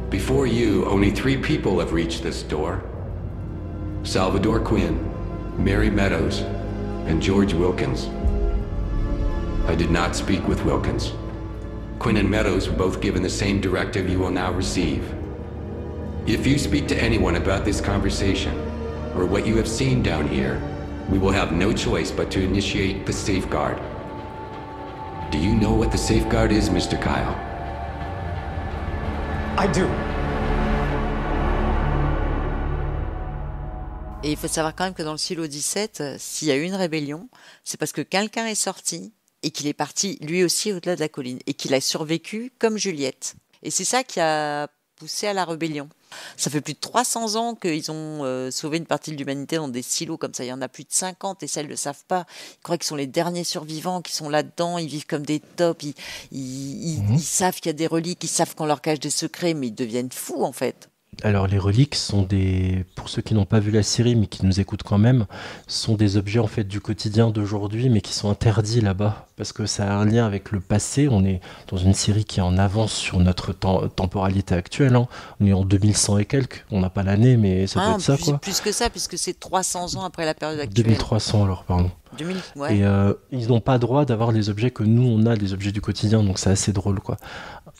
Before you, only 3 people have reached this door. Salvador Quinn, Mary Meadows, and George Wilkins. I did not speak with Wilkins. Quinn and Meadows were both given the same directive you will now receive. If you speak to anyone about this conversation, or what you have seen down here, we will have no choice but to initiate the safeguard. Do you know what the safeguard is, Mr. Kyle? I do. Et il faut savoir quand même que dans le silo 17, s'il y a eu une rébellion, c'est parce que quelqu'un est sorti et qu'il est parti lui aussi au-delà de la colline et qu'il a survécu comme Juliette. Et c'est ça qui a poussé à la rébellion. Ça fait plus de 300 ans qu'ils ont sauvé une partie de l'humanité dans des silos comme ça. Il y en a plus de 50 et ça, ils ne le savent pas. Ils croient qu'ils sont les derniers survivants, qui sont là-dedans. Ils vivent comme des tops. Ils savent qu'il y a des reliques. Ils savent qu'on leur cache des secrets, mais ils deviennent fous en fait. Alors les reliques sont pour ceux qui n'ont pas vu la série mais qui nous écoutent quand même, sont des objets en fait du quotidien d'aujourd'hui mais qui sont interdits là-bas parce que ça a un lien avec le passé. On est dans une série qui est en avance sur notre temporalité actuelle, On est en 2100 et quelques, on n'a pas l'année mais ça peut être ça quoi. Plus que ça puisque c'est 300 ans après la période actuelle. 2300 alors pardon. 2000, ouais. Et ils n'ont pas droit d'avoir les objets que nous on a, les objets du quotidien, donc c'est assez drôle quoi.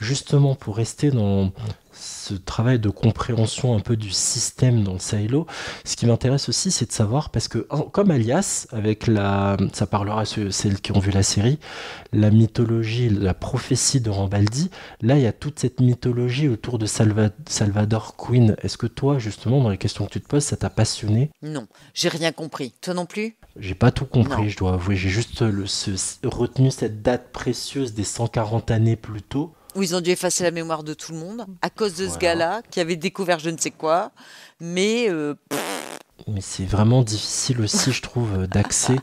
Justement pour rester dans ce travail de compréhension un peu du système dans le silo, ce qui m'intéresse aussi c'est de savoir, parce que comme Alias, avec ça parlera à celles qui ont vu la série, la mythologie, la prophétie de Rambaldi, là il y a toute cette mythologie autour de Salvador Quinn. Est-ce que toi justement dans les questions que tu te poses ça t'a passionné? Non, j'ai rien compris. Toi non plus? J'ai pas tout compris, je dois avouer, j'ai juste retenu cette date précieuse des 140 années plus tôt. Où ils ont dû effacer la mémoire de tout le monde à cause de ce gars-là qui avait découvert je ne sais quoi, mais c'est vraiment difficile aussi, je trouve, d'accès.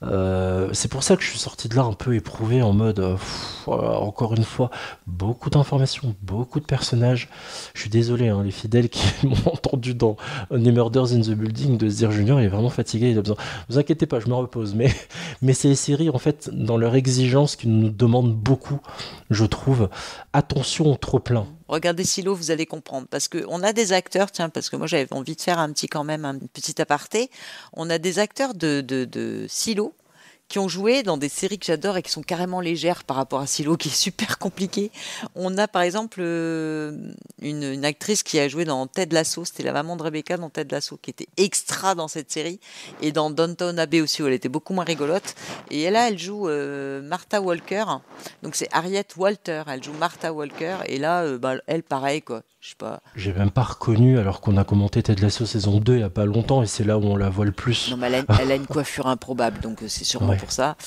C'est pour ça que je suis sorti de là un peu éprouvé, en mode, encore une fois, beaucoup d'informations, beaucoup de personnages. Je suis désolé, les fidèles qui m'ont entendu dans Only Murders in the Building, de se dire Junior, il est vraiment fatigué, il a besoin. Ne vous inquiétez pas, je me repose. Mais c'est les séries, en fait, dans leur exigence, qui nous demandent beaucoup, je trouve. Attention au trop-plein. Regardez Silo, vous allez comprendre. Parce qu'on a des acteurs, tiens, parce que moi j'avais envie de faire un petit aparté. On a des acteurs de Silo qui ont joué dans des séries que j'adore et qui sont carrément légères par rapport à Silo, qui est super compliqué. On a par exemple une actrice qui a joué dans Ted Lasso, c'était la maman de Rebecca dans Ted Lasso, qui était extra dans cette série, et dans Downton Abbey aussi, où elle était beaucoup moins rigolote. Et là, elle joue Martha Walker, donc c'est Harriet Walter, elle joue Martha Walker, et là, elle, pareil, quoi. Je sais pas. J'ai même pas reconnu, alors qu'on a commenté Ted Lasso saison 2 il y a pas longtemps, et c'est là où on la voit le plus. Non, mais elle a une coiffure improbable, donc c'est sûrement pour ça.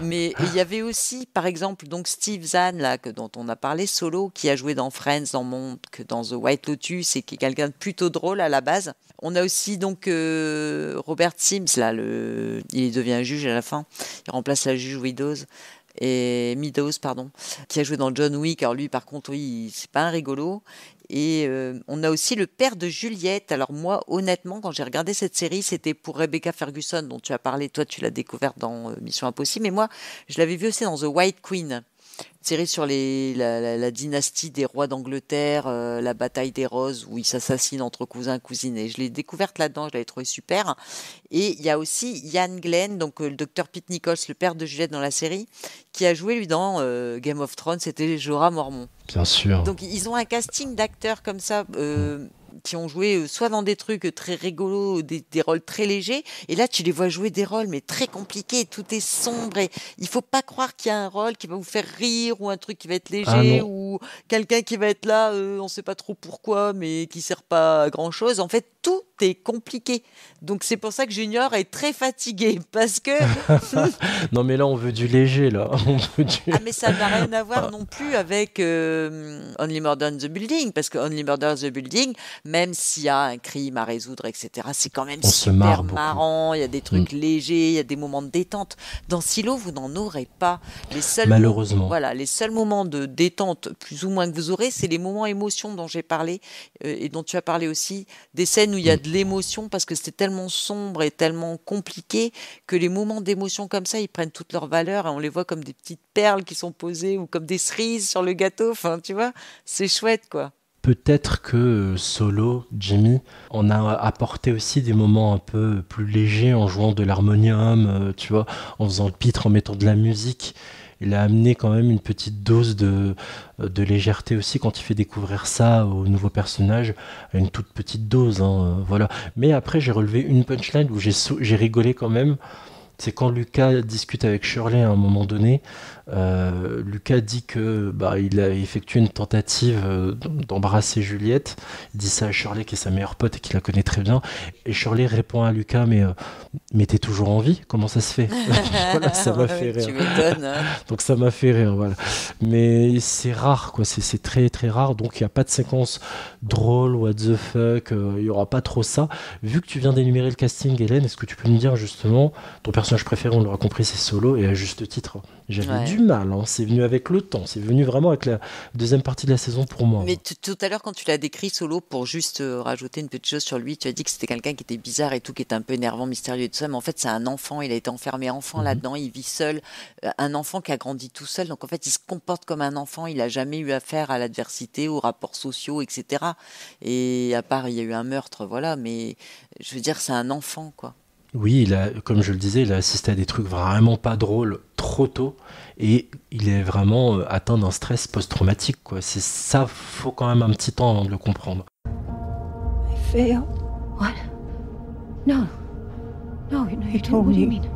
Mais il y avait aussi, par exemple, donc Steve Zahn, là, dont on a parlé, Solo, qui a joué dans Friends, dans The White Lotus, et qui est quelqu'un de plutôt drôle à la base. On a aussi donc Robert Sims, là, il devient juge à la fin. Il remplace la juge Meadows, qui a joué dans John Wick. Alors lui, par contre, oui, c'est pas un rigolo. Et on a aussi le père de Juliette. Alors moi, honnêtement, quand j'ai regardé cette série, c'était pour Rebecca Ferguson, dont tu as parlé. Toi, tu l'as découverte dans Mission Impossible. Mais moi, je l'avais vue aussi dans The White Queen, série sur la dynastie des rois d'Angleterre, la bataille des roses, où ils s'assassinent entre cousins et cousines. Et je l'ai découverte là-dedans, je l'avais trouvée super. Et il y a aussi Ian Glenn, donc le docteur Pete Nichols, le père de Juliette dans la série, qui a joué lui dans Game of Thrones, c'était Jorah Mormont. Bien sûr. Donc ils ont un casting d'acteurs comme ça, qui ont joué soit dans des trucs très rigolos, des rôles très légers, et là tu les vois jouer des rôles mais très compliqués, tout est sombre, et il faut pas croire qu'il y a un rôle qui va vous faire rire, ou un truc qui va être léger, ou quelqu'un qui va être là, on sait pas trop pourquoi, mais qui sert pas à grand chose. En fait, tout est compliqué. Donc c'est pour ça que Junior est très fatigué, parce que non mais là on veut du léger là. Ah mais ça n'a rien à voir non plus avec Only Murder in the Building, parce que Only Murder in the Building, même s'il y a un crime à résoudre, etc., c'est quand même super marrant, il y a des trucs légers, il y a des moments de détente. Dans Silo, vous n'en aurez pas. Malheureusement. Voilà, les seuls moments de détente, plus ou moins, que vous aurez, c'est les moments émotion dont j'ai parlé, et dont tu as parlé aussi, des scènes où il y a de l'émotion, parce que c'était tellement sombre et tellement compliqué que les moments d'émotion comme ça, ils prennent toute leur valeur, et on les voit comme des petites perles qui sont posées, ou comme des cerises sur le gâteau. Enfin, tu vois, c'est chouette, quoi. Peut-être que Solo, Jimmy, en a apporté aussi des moments un peu plus légers en jouant de l'harmonium, tu vois, en faisant le pitre, en mettant de la musique. Il a amené quand même une petite dose de légèreté aussi quand il fait découvrir ça aux nouveaux personnages, à une toute petite dose, voilà. Mais après, j'ai relevé une punchline où j'ai rigolé quand même. C'est quand Lucas discute avec Shirley à un moment donné. Lucas dit que il a effectué une tentative d'embrasser Juliette. Il dit ça à Shirley, qui est sa meilleure pote et qui la connaît très bien. Et Shirley répond à Lucas, mais t'es toujours en vie ? Comment ça se fait ? Voilà, ça m'a fait rire. Tu m'étonnes. Donc ça m'a fait rire, voilà. Mais c'est rare, quoi. C'est très très rare. Donc il n'y a pas de séquence drôle, what the fuck. Il n'y aura pas trop ça. Vu que tu viens d'énumérer le casting, Hélène, est-ce que tu peux me dire justement ton personnage préféré, on l'aura compris, c'est Solo, et à juste titre. J'avais du mal, c'est venu avec le temps, c'est venu vraiment avec la deuxième partie de la saison pour moi. Mais tout à l'heure, quand tu l'as décrit, Solo, pour juste rajouter une petite chose sur lui, tu as dit que c'était quelqu'un qui était bizarre et tout, qui était un peu énervant, mystérieux et tout ça, mais en fait c'est un enfant, il a été enfermé enfant là-dedans, il vit seul, un enfant qui a grandi tout seul, donc en fait il se comporte comme un enfant, il n'a jamais eu affaire à l'adversité, aux rapports sociaux, etc. Et à part, il y a eu un meurtre, voilà, mais je veux dire, c'est un enfant, quoi. Oui, comme je le disais, il a assisté à des trucs vraiment pas drôles trop tôt, et il est vraiment atteint d'un stress post-traumatique, quoi. C'est ça, faut quand même un petit temps avant de le comprendre. I failed. What? No. No, you told me. What do you mean?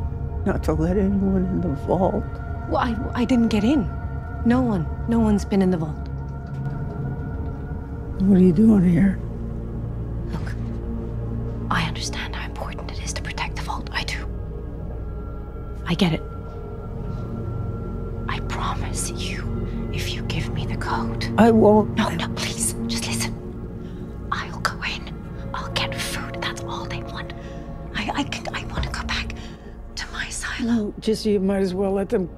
Not to let anyone in the vault. Well, I didn't get in. No one's been in the vault. What are you doing here? Look, I understand how important it is to protect the vault. I do. I get it. I promise you, if you give me the code... I won't. No, please. Just listen. I'll go in. I'll get food. That's all they want. I want to go back to my silo. No, just you might as well let them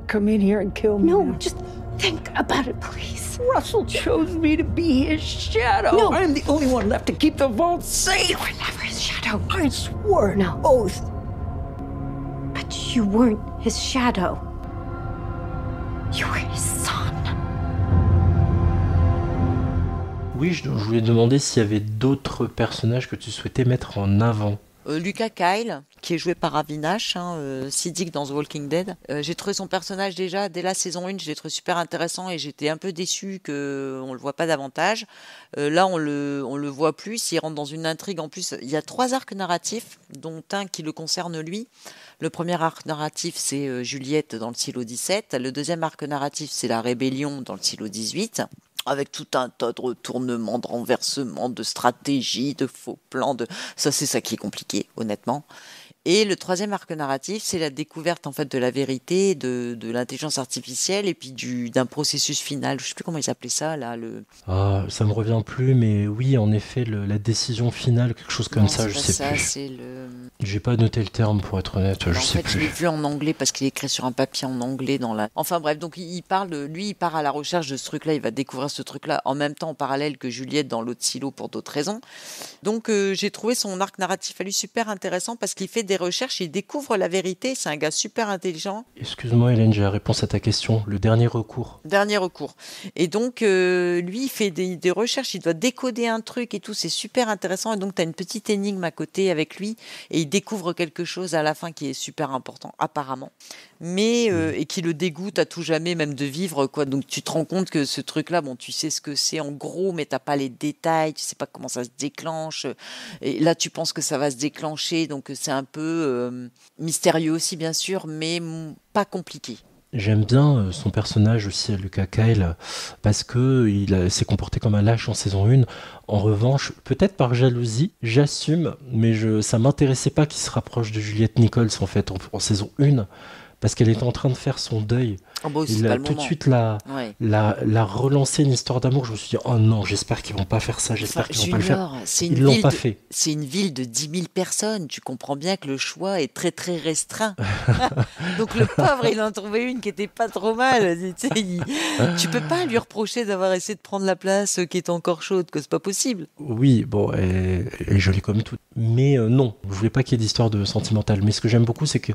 come in here and kill me. No, now. just think about it, please. Russell chose me to be his shadow. No. I'm the only one left to keep the vault safe. You were never his shadow. I swore an No. oath. But you weren't his shadow. You were his son. Oui, je voulais demander s'il y avait d'autres personnages que tu souhaitais mettre en avant. Lucas Kyle, qui est joué par Avinash, Siddiq dans The Walking Dead. J'ai trouvé son personnage déjà, dès la saison 1, je l'ai trouvé super intéressant et j'étais un peu déçue qu'on ne le voit pas davantage. Là, on le voit plus, il rentre dans une intrigue. En plus, il y a 3 arcs narratifs, dont un qui le concerne lui. Le premier arc narratif, c'est Juliette dans le silo 17. Le deuxième arc narratif, c'est la rébellion dans le silo 18. Avec tout un tas de retournements, de renversements, de stratégies, de faux plans. Ça, c'est ça qui est compliqué, honnêtement. Et le troisième arc narratif, c'est la découverte en fait de la vérité, de l'intelligence artificielle et puis d'un processus final. Je ne sais plus comment ils appelaient ça là. Ah, ça me revient plus, mais oui, en effet, la décision finale, quelque chose comme non, ça, je sais ça, plus. C'est le... J'ai pas noté le terme pour être honnête, je sais plus. Je l'ai vu en anglais parce qu'il est écrit sur un papier en anglais dans la. Enfin bref, donc il part à la recherche de ce truc-là, il va découvrir ce truc-là en même temps en parallèle que Juliette dans l'autre silo pour d'autres raisons. Donc j'ai trouvé son arc narratif à lui super intéressant parce qu'il fait des recherches, il découvre la vérité, c'est un gars super intelligent. Excuse-moi Hélène, j'ai la réponse à ta question, le dernier recours. Dernier recours. Et donc lui il fait des recherches, il doit décoder un truc et tout, c'est super intéressant et donc tu as une petite énigme à côté avec lui et il découvre quelque chose à la fin qui est super important apparemment. Mais et qui le dégoûte à tout jamais même de vivre quoi. Donc tu te rends compte que ce truc là, bon tu sais ce que c'est en gros mais t'as pas les détails, tu sais pas comment ça se déclenche et là tu penses que ça va se déclencher donc c'est un peu mystérieux aussi bien sûr mais pas compliqué. J'aime bien son personnage aussi, Lucas Kyle, parce que il s'est comporté comme un lâche en saison 1. En revanche, peut-être par jalousie, j'assume, mais ça m'intéressait pas qu'il se rapproche de Juliette Nichols en fait en saison 1, parce qu'elle était en train de faire son deuil. Il a tout de suite la relancé une histoire d'amour. Je me suis dit, oh non, j'espère qu'ils vont pas faire ça, j'espère qu'ils vont pas le faire. Ils l'ont pas fait. C'est une ville de 10 000 personnes. Tu comprends bien que le choix est très très restreint. Donc le pauvre, il en trouvait une qui était pas trop mal. Tu peux pas lui reprocher d'avoir essayé de prendre la place qui est encore chaude, que c'est pas possible. Oui, bon, elle est jolie comme tout. Mais non, je voulais pas qu'il y ait d'histoire de sentimentale. Mais ce que j'aime beaucoup, c'est que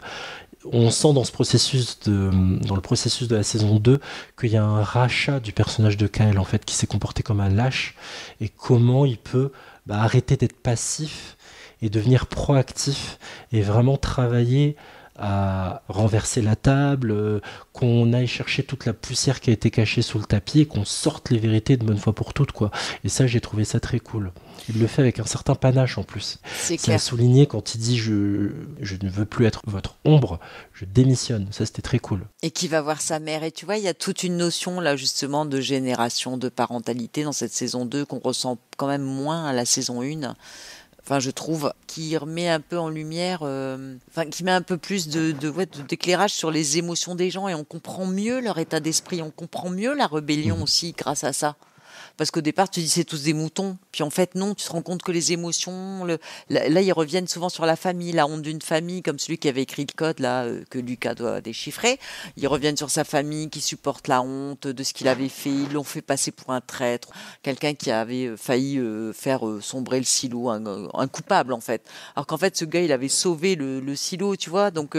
on sent dans le processus de la saison 2 qu'il y a un rachat du personnage de Kyle en fait qui s'est comporté comme un lâche et comment il peut arrêter d'être passif et devenir proactif et vraiment travailler à renverser la table, qu'on aille chercher toute la poussière qui a été cachée sous le tapis et qu'on sorte les vérités de bonne fois pour toutes quoi. Et ça j'ai trouvé ça très cool. Il le fait avec un certain panache en plus. C'est clair. Ça a souligné quand il dit je ne veux plus être votre ombre, je démissionne. Ça c'était très cool. Et qui va voir sa mère. Et tu vois, il y a toute une notion là justement de génération, de parentalité dans cette saison 2 qu'on ressent quand même moins à la saison 1. Enfin, je trouve, qui remet un peu en lumière, qui met un peu plus d'éclairage sur les émotions des gens et on comprend mieux leur état d'esprit, on comprend mieux la rébellion aussi grâce à ça. Parce qu'au départ, tu dis c'est tous des moutons. Puis en fait, non, tu te rends compte que les émotions... Là, ils reviennent souvent sur la famille, la honte d'une famille, comme celui qui avait écrit le code, là, que Lucas doit déchiffrer. Ils reviennent sur sa famille qui supporte la honte de ce qu'il avait fait. Ils l'ont fait passer pour un traître. Quelqu'un qui avait failli faire sombrer le silo, un coupable, en fait. Alors qu'en fait, ce gars, il avait sauvé le silo, tu vois. Donc...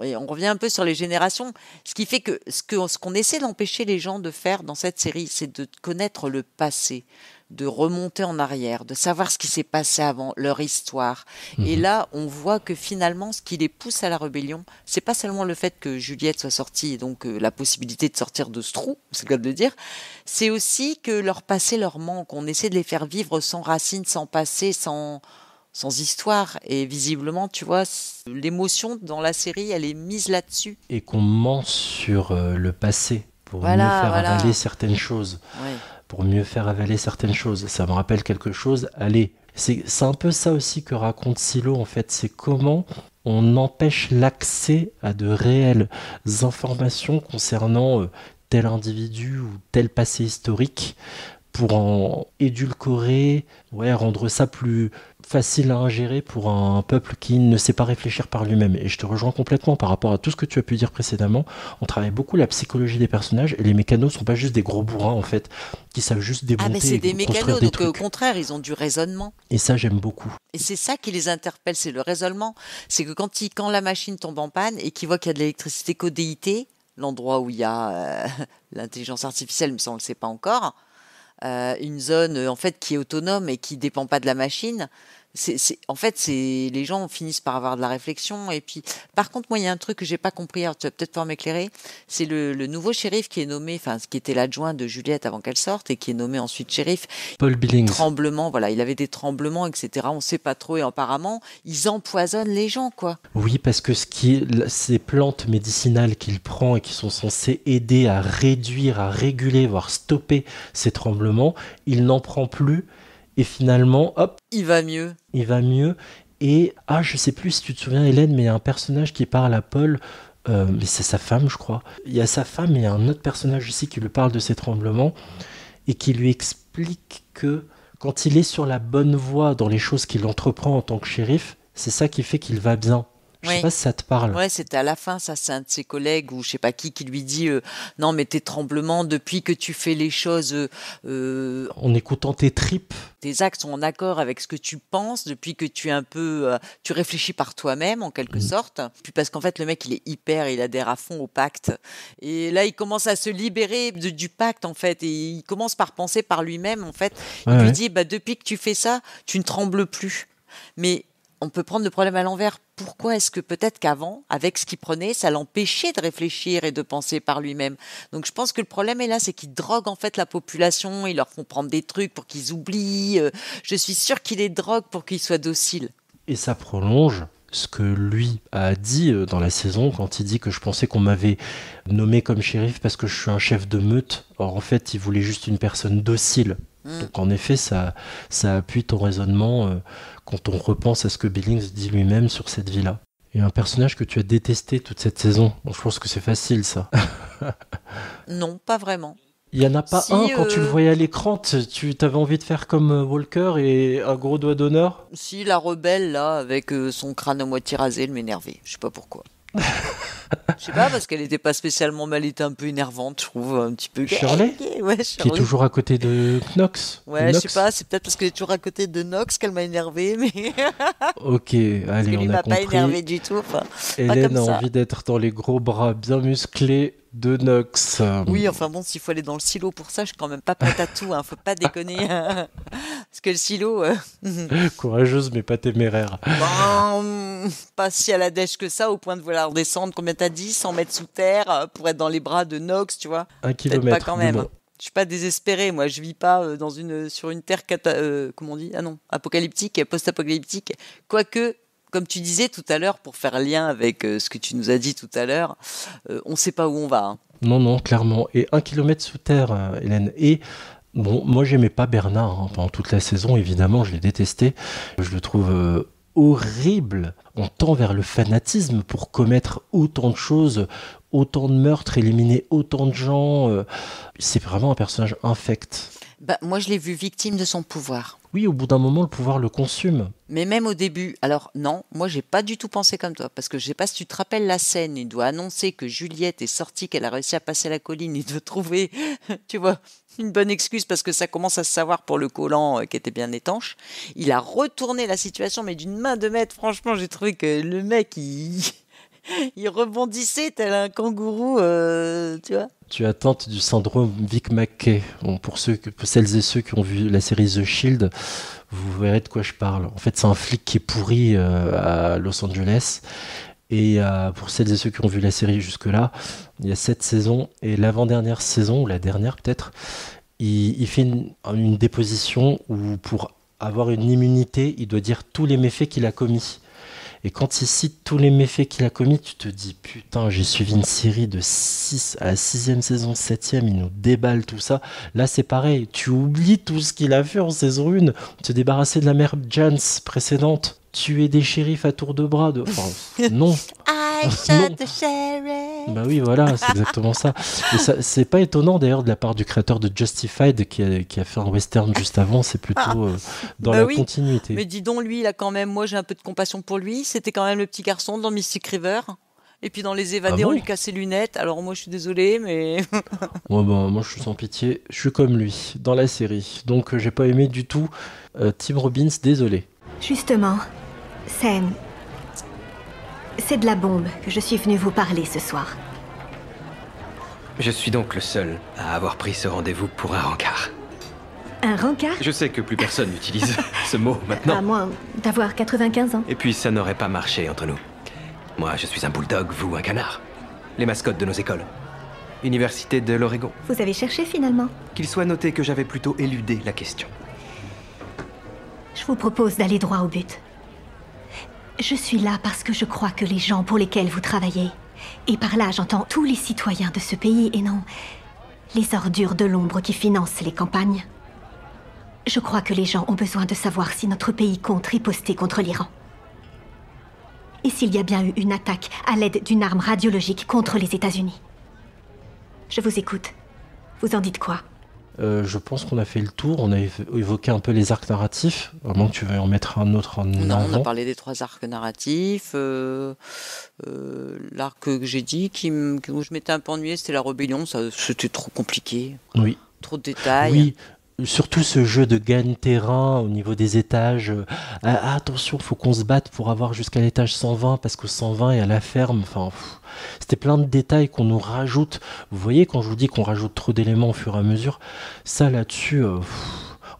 Et on revient un peu sur les générations, ce qui fait que ce qu'on essaie d'empêcher les gens de faire dans cette série, c'est de connaître le passé, de remonter en arrière, de savoir ce qui s'est passé avant, leur histoire. Et là, on voit que finalement, ce qui les pousse à la rébellion, c'est pas seulement le fait que Juliette soit sortie et donc la possibilité de sortir de ce trou, c'est le cas de le dire, c'est aussi que leur passé leur manque. On essaie de les faire vivre sans racines, sans passé, sans histoire. Et visiblement, tu vois, l'émotion dans la série, elle est mise là-dessus. Et qu'on ment sur le passé pour mieux faire avaler certaines choses. Ouais. Pour mieux faire avaler certaines choses. Ça me rappelle quelque chose. Allez, c'est un peu ça aussi que raconte Silo, en fait. C'est comment on empêche l'accès à de réelles informations concernant tel individu ou tel passé historique pour en édulcorer, rendre ça plus facile à ingérer pour un peuple qui ne sait pas réfléchir par lui-même. Et je te rejoins complètement par rapport à tout ce que tu as pu dire précédemment. On travaille beaucoup la psychologie des personnages et les mécanos sont pas juste des gros bourrins en fait, qui savent juste démonter. Ah mais c'est des mécanos, donc trucs. Au contraire, ils ont du raisonnement. Et ça j'aime beaucoup. Et c'est ça qui les interpelle, c'est le raisonnement. C'est que quand la machine tombe en panne et qu'ils voient qu'il y a de l'électricité qu'au DIT, l'endroit où il y a l'intelligence artificielle, mais ça on le sait pas encore, une zone en fait qui est autonome et qui dépend pas de la machine. En fait, les gens finissent par avoir de la réflexion. Et puis, par contre, moi, il y a un truc que j'ai pas compris. Alors, tu vas peut-être pouvoir m'éclairer. C'est le nouveau shérif qui est nommé, enfin, qui était l'adjoint de Juliette avant qu'elle sorte et qui est nommé ensuite shérif. Paul Billings. Tremblement, voilà, il avait des tremblements, etc. On sait pas trop. Et apparemment, ils empoisonnent les gens, quoi. Oui, parce que ces plantes médicinales qu'il prend et qui sont censées aider à réduire, à réguler, voire stopper ces tremblements, il n'en prend plus. Et finalement, hop, il va mieux. Et, je sais plus si tu te souviens, Hélène, mais il y a un personnage qui parle à Paul, mais c'est sa femme, je crois. Il y a sa femme et un autre personnage aussi qui lui parle de ces tremblements et qui lui explique que quand il est sur la bonne voie dans les choses qu'il entreprend en tant que shérif, c'est ça qui fait qu'il va bien. Je sais pas si ça te parle. Ouais, c'était à la fin, ça, c'est un de ses collègues ou je sais pas qui lui dit non, mais tes tremblements, depuis que tu fais les choses en écoutant tes tripes, tes actes sont en accord avec ce que tu penses, depuis que tu es un peu tu réfléchis par toi-même en quelque sorte. Puis parce qu'en fait le mec il est hyper, il adhère à fond au pacte. Et là il commence à se libérer du pacte en fait et il commence par penser par lui-même en fait. Il lui dit depuis que tu fais ça, tu ne trembles plus. Mais on peut prendre le problème à l'envers. Pourquoi est-ce que peut-être qu'avant, avec ce qu'il prenait, ça l'empêchait de réfléchir et de penser par lui-même? Donc je pense que le problème est là, c'est qu'ils droguent en fait la population, ils leur font prendre des trucs pour qu'ils oublient. Je suis sûre qu'ils les droguent pour qu'ils soient dociles. Et ça prolonge ce que lui a dit dans la saison quand il dit que je pensais qu'on m'avait nommé comme shérif parce que je suis un chef de meute. Or en fait, il voulait juste une personne docile. Donc en effet, ça appuie ton raisonnement quand on repense à ce que Billings dit lui-même sur cette vie-là. Et un personnage que tu as détesté toute cette saison. Bon, je pense que c'est facile, ça. Non, pas vraiment. Il n'y en a pas un, quand tu le voyais à l'écran, tu avais envie de faire comme Walker et un gros doigt d'honneur? Si, la rebelle, là, avec son crâne à moitié rasé, elle m'énervait. Je sais pas pourquoi. Je sais pas, parce qu'elle était pas spécialement mal, elle était un peu énervante, je trouve, un petit peu. Shirley, Shirley. Qui est toujours à côté de Knox. Ouais, je sais pas, c'est peut-être parce qu'elle est toujours à côté de Knox qu'elle m'a énervé, mais. Ok, allez, on a compris. Pas énervé du tout. Hélène a envie d'être dans les gros bras bien musclés de Knox. Oui, enfin bon, s'il faut aller dans le silo pour ça, je suis quand même pas prête à tout, faut pas déconner. Parce que le silo. Courageuse, mais pas téméraire. Bon, pas si à la dèche que ça, au point de vouloir descendre, combien t'as dit, 100 mètres sous terre, pour être dans les bras de Knox, tu vois. 1 kilomètre. Pas quand même. Bon. Je suis pas désespérée, moi, je vis pas sur une terre comment on dit ? Ah non, apocalyptique, post-apocalyptique. Quoique. Comme tu disais tout à l'heure, pour faire lien avec ce que tu nous as dit tout à l'heure, on ne sait pas où on va. Non, clairement. Et 1 kilomètre sous terre, Hélène. Et bon, moi, j'aimais pas Bernard pendant toute la saison, évidemment, je l'ai détesté. Je le trouve horrible. On tend vers le fanatisme pour commettre autant de choses, autant de meurtres, éliminer autant de gens. C'est vraiment un personnage infect. Moi, je l'ai vu victime de son pouvoir. Oui, au bout d'un moment, le pouvoir le consume. Mais même au début, alors non, moi, j'ai pas du tout pensé comme toi, parce que je sais pas si tu te rappelles la scène, il doit annoncer que Juliette est sortie, qu'elle a réussi à passer la colline, il doit trouver, tu vois, une bonne excuse, parce que ça commence à se savoir pour le collant qui était bien étanche. Il a retourné la situation, mais d'une main de maître, franchement, j'ai trouvé que le mec, il rebondissait tel un kangourou, tu vois. Tu es atteinte du syndrome Vic Mackey. Bon, pour celles et ceux qui ont vu la série The Shield, vous verrez de quoi je parle. En fait, c'est un flic qui est pourri à Los Angeles. Et pour celles et ceux qui ont vu la série jusque-là, il y a 7 saisons. Et l'avant-dernière saison, ou la dernière peut-être, il fait une déposition où pour avoir une immunité, il doit dire tous les méfaits qu'il a commis. Et quand il cite tous les méfaits qu'il a commis, tu te dis, putain, j'ai suivi une série de 6 à la 6e saison, 7e, il nous déballe tout ça. Là, c'est pareil, tu oublies tout ce qu'il a fait en saison 1, te débarrasser de la mère Jans précédente, tuer des shérifs à tour de bras. Enfin, non. I shot the sheriff. Bah oui, voilà, c'est exactement ça. Et ça, c'est pas étonnant d'ailleurs de la part du créateur de Justified qui a fait un western juste avant, c'est plutôt dans la continuité. Mais dis donc, lui, il a quand même, moi j'ai un peu de compassion pour lui, c'était quand même le petit garçon dans Mystic River. Et puis dans Les Évadés, on lui casse ses lunettes. Alors moi je suis désolée, mais... moi je suis sans pitié, je suis comme lui, dans la série. Donc j'ai pas aimé du tout Tim Robbins, désolé. Justement, c'est de la bombe que je suis venue vous parler ce soir. Je suis donc le seul à avoir pris ce rendez-vous pour un rencard. Un rencard? Je sais que plus personne n'utilise ce mot maintenant. À moins d'avoir 95 ans. Et puis ça n'aurait pas marché entre nous. Moi, je suis un bulldog, vous un canard. Les mascottes de nos écoles. Université de l'Oregon. Vous avez cherché finalement? Qu'il soit noté que j'avais plutôt éludé la question. Je vous propose d'aller droit au but. Je suis là parce que je crois que les gens pour lesquels vous travaillez, et par là j'entends tous les citoyens de ce pays et non les ordures de l'ombre qui financent les campagnes. Je crois que les gens ont besoin de savoir si notre pays compte riposter contre l'Iran. Et s'il y a bien eu une attaque à l'aide d'une arme radiologique contre les États-Unis. Je vous écoute. Vous en dites quoi? Je pense qu'on a fait le tour, on a évoqué un peu les arcs narratifs, à moins que tu veuilles en mettre un autre en avant. On a parlé des 3 arcs narratifs, l'arc que j'ai dit, où je m'étais un peu ennuyée, c'était la rébellion, ça, c'était trop compliqué, oui. Trop de détails. Oui. Surtout ce jeu de gagne-terrain au niveau des étages. Attention, faut qu'on se batte pour avoir jusqu'à l'étage 120 parce que 120 est à la ferme. Enfin, c'était plein de détails qu'on nous rajoute. Vous voyez, quand je vous dis qu'on rajoute trop d'éléments au fur et à mesure, ça là-dessus,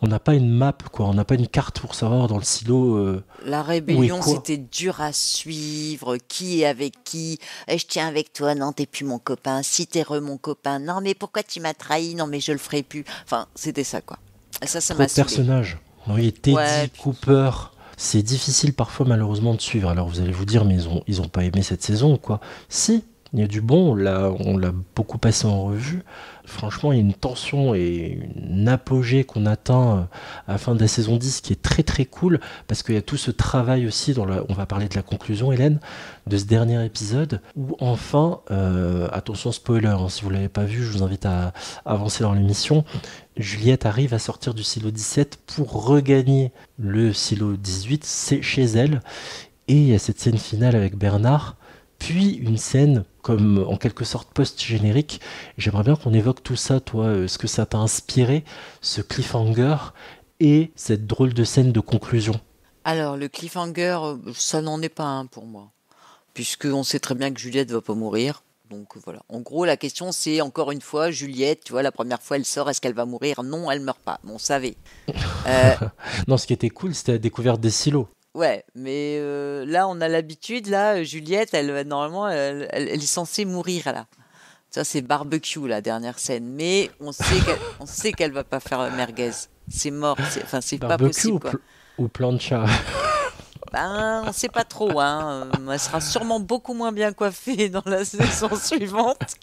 on n'a pas une map, quoi. On n'a pas une carte pour savoir dans le silo. La rébellion, c'était dur à suivre. Qui est avec qui? Je tiens avec toi. Non, t'es plus mon copain. Si t'es mon copain. Non, mais pourquoi tu m'as trahi? Non, mais je le ferai plus. Enfin, c'était ça, quoi. Et ça trop m'a de personnages. Oui, Teddy, ouais. Cooper. C'est difficile parfois, malheureusement, de suivre. Alors, vous allez vous dire, mais ils ont pas aimé cette saison, ou quoi? Si, il y a du bon. On l'a beaucoup passé en revue. Franchement, il y a une tension et une apogée qu'on atteint à la fin de la saison 10 qui est très très cool parce qu'il y a tout ce travail aussi, on va parler de la conclusion, Hélène, de ce dernier épisode où enfin, attention spoiler, hein, si vous ne l'avez pas vu, je vous invite à avancer dans l'émission, Juliette arrive à sortir du silo 17 pour regagner le silo 18, c'est chez elle, et il y a cette scène finale avec Bernard, puis une scène comme en quelque sorte post-générique. J'aimerais bien qu'on évoque tout ça, toi, ce que ça t'a inspiré, ce cliffhanger et cette drôle de scène de conclusion. Alors, le cliffhanger, ça n'en est pas un pour moi, puisqu'on sait très bien que Juliette va pas mourir. Donc voilà. En gros, la question, c'est encore une fois, Juliette, tu vois, la première fois, elle sort, est-ce qu'elle va mourir? Non, elle meurt pas. Bon, on savait. Non, ce qui était cool, c'était la découverte des silos. Ouais, mais là, on a l'habitude, là, Juliette, normalement, elle est censée mourir, là. Ça, c'est barbecue, la dernière scène. Mais on sait qu'elle va pas faire merguez. C'est mort. C'est pas possible, quoi. Ou plancha. Ben, on sait pas trop, hein. Elle sera sûrement beaucoup moins bien coiffée dans la saison suivante.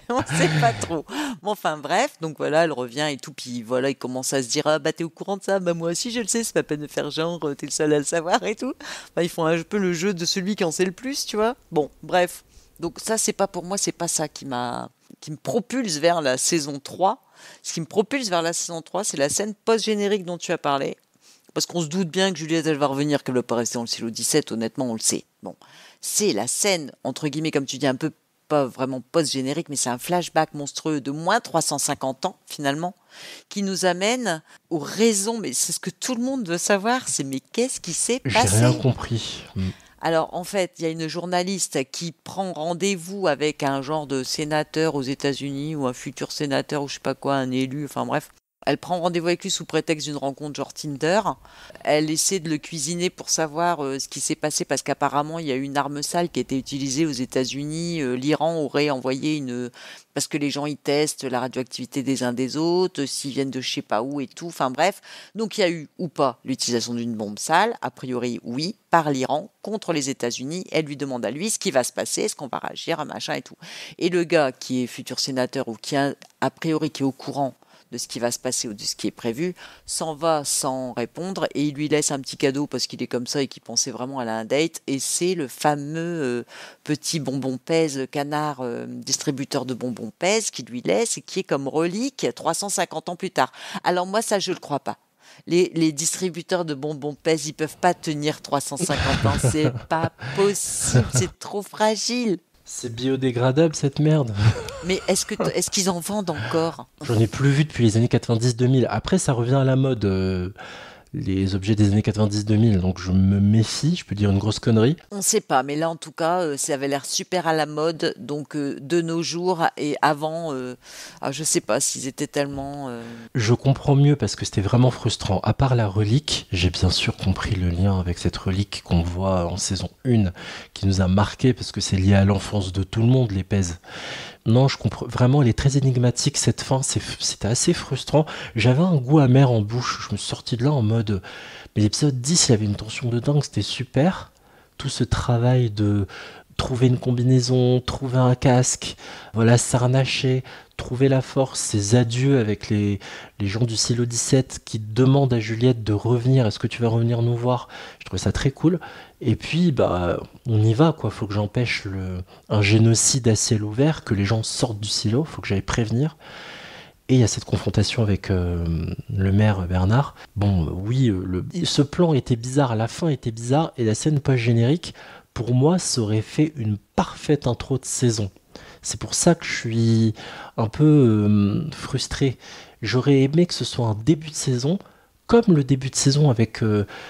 On sait pas trop. Bon, enfin, bref, donc voilà, elle revient et tout, puis voilà, il commence à se dire, ah bah t'es au courant de ça? Bah moi aussi je le sais, c'est pas peine de faire genre, t'es le seul à le savoir et tout. Bah, ils font un peu le jeu de celui qui en sait le plus, tu vois. Bon, bref. Donc ça, c'est pas pour moi, c'est pas ça qui me propulse vers la saison 3. Ce qui me propulse vers la saison 3, c'est la scène post-générique dont tu as parlé. Parce qu'on se doute bien que Juliette, elle va revenir, qu'elle va pas rester dans le silo 17, honnêtement, on le sait. Bon, c'est la scène, entre guillemets, comme tu dis, un peu pas vraiment post-générique, mais c'est un flashback monstrueux de moins 350 ans, finalement, qui nous amène aux raisons, mais c'est ce que tout le monde veut savoir, c'est mais qu'est-ce qui s'est passé? J'ai rien compris. Alors, en fait, il y a une journaliste qui prend rendez-vous avec un genre de sénateur aux États-Unis, ou un futur sénateur, ou je sais pas quoi, un élu, enfin bref. Elle prend rendez-vous avec lui sous prétexte d'une rencontre genre Tinder. Elle essaie de le cuisiner pour savoir ce qui s'est passé parce qu'apparemment il y a eu une arme sale qui a été utilisée aux États-Unis. L'Iran aurait envoyé parce que les gens y testent la radioactivité des uns des autres, s'ils viennent de je sais pas où et tout. Enfin bref, donc il y a eu ou pas l'utilisation d'une bombe sale. A priori oui, par l'Iran contre les États-Unis. Elle lui demande à lui ce qui va se passer, est-ce qu'on va réagir, machin et tout. Et le gars qui est futur sénateur ou qui a priori qui est au courant de ce qui va se passer ou de ce qui est prévu, s'en va sans répondre et il lui laisse un petit cadeau parce qu'il est comme ça et qu'il pensait vraiment à un date et c'est le fameux petit bonbon Pèse, canard distributeur de bonbons Pèse qui lui laisse et qui est comme relique 350 ans plus tard. Alors moi ça je le crois pas. Les distributeurs de bonbons Pèse, ils peuvent pas tenir 350 ans, c'est pas possible, c'est trop fragile. C'est biodégradable cette merde. Mais est-ce qu'ils en vendent encore? J'en ai plus vu depuis les années 90-2000. Après, ça revient à la mode. les objets des années 90-2000, donc je me méfie, je peux dire une grosse connerie. On ne sait pas, mais là en tout cas, ça avait l'air super à la mode, donc de nos jours et avant, je sais pas s'ils étaient tellement... Je comprends mieux parce que c'était vraiment frustrant. À part la relique, j'ai bien sûr compris le lien avec cette relique qu'on voit en saison 1, qui nous a marqué parce que c'est lié à l'enfance de tout le monde, les pèses. Non, je comprends. Vraiment, elle est très énigmatique, cette fin. C'était assez frustrant. J'avais un goût amer en bouche. Je me suis sorti de là en mode... Mais l'épisode 10, il avait une tension de dingue. C'était super. Tout ce travail de trouver une combinaison, trouver un casque, voilà, s'arnacher, trouver la force, ces adieux avec les gens du silo 17 qui demandent à Juliette de revenir. Est-ce que tu vas revenir nous voir? Je trouvais ça très cool. Et puis, on y va, quoi. Faut que j'empêche un génocide à ciel ouvert, que les gens sortent du silo. Faut que j'aille prévenir. Et il y a cette confrontation avec le maire Bernard. Bon, oui, ce plan était bizarre, la fin était bizarre, et la scène post-générique, pour moi, ça aurait fait une parfaite intro de saison. C'est pour ça que je suis un peu frustré. J'aurais aimé que ce soit un début de saison, comme le début de saison avec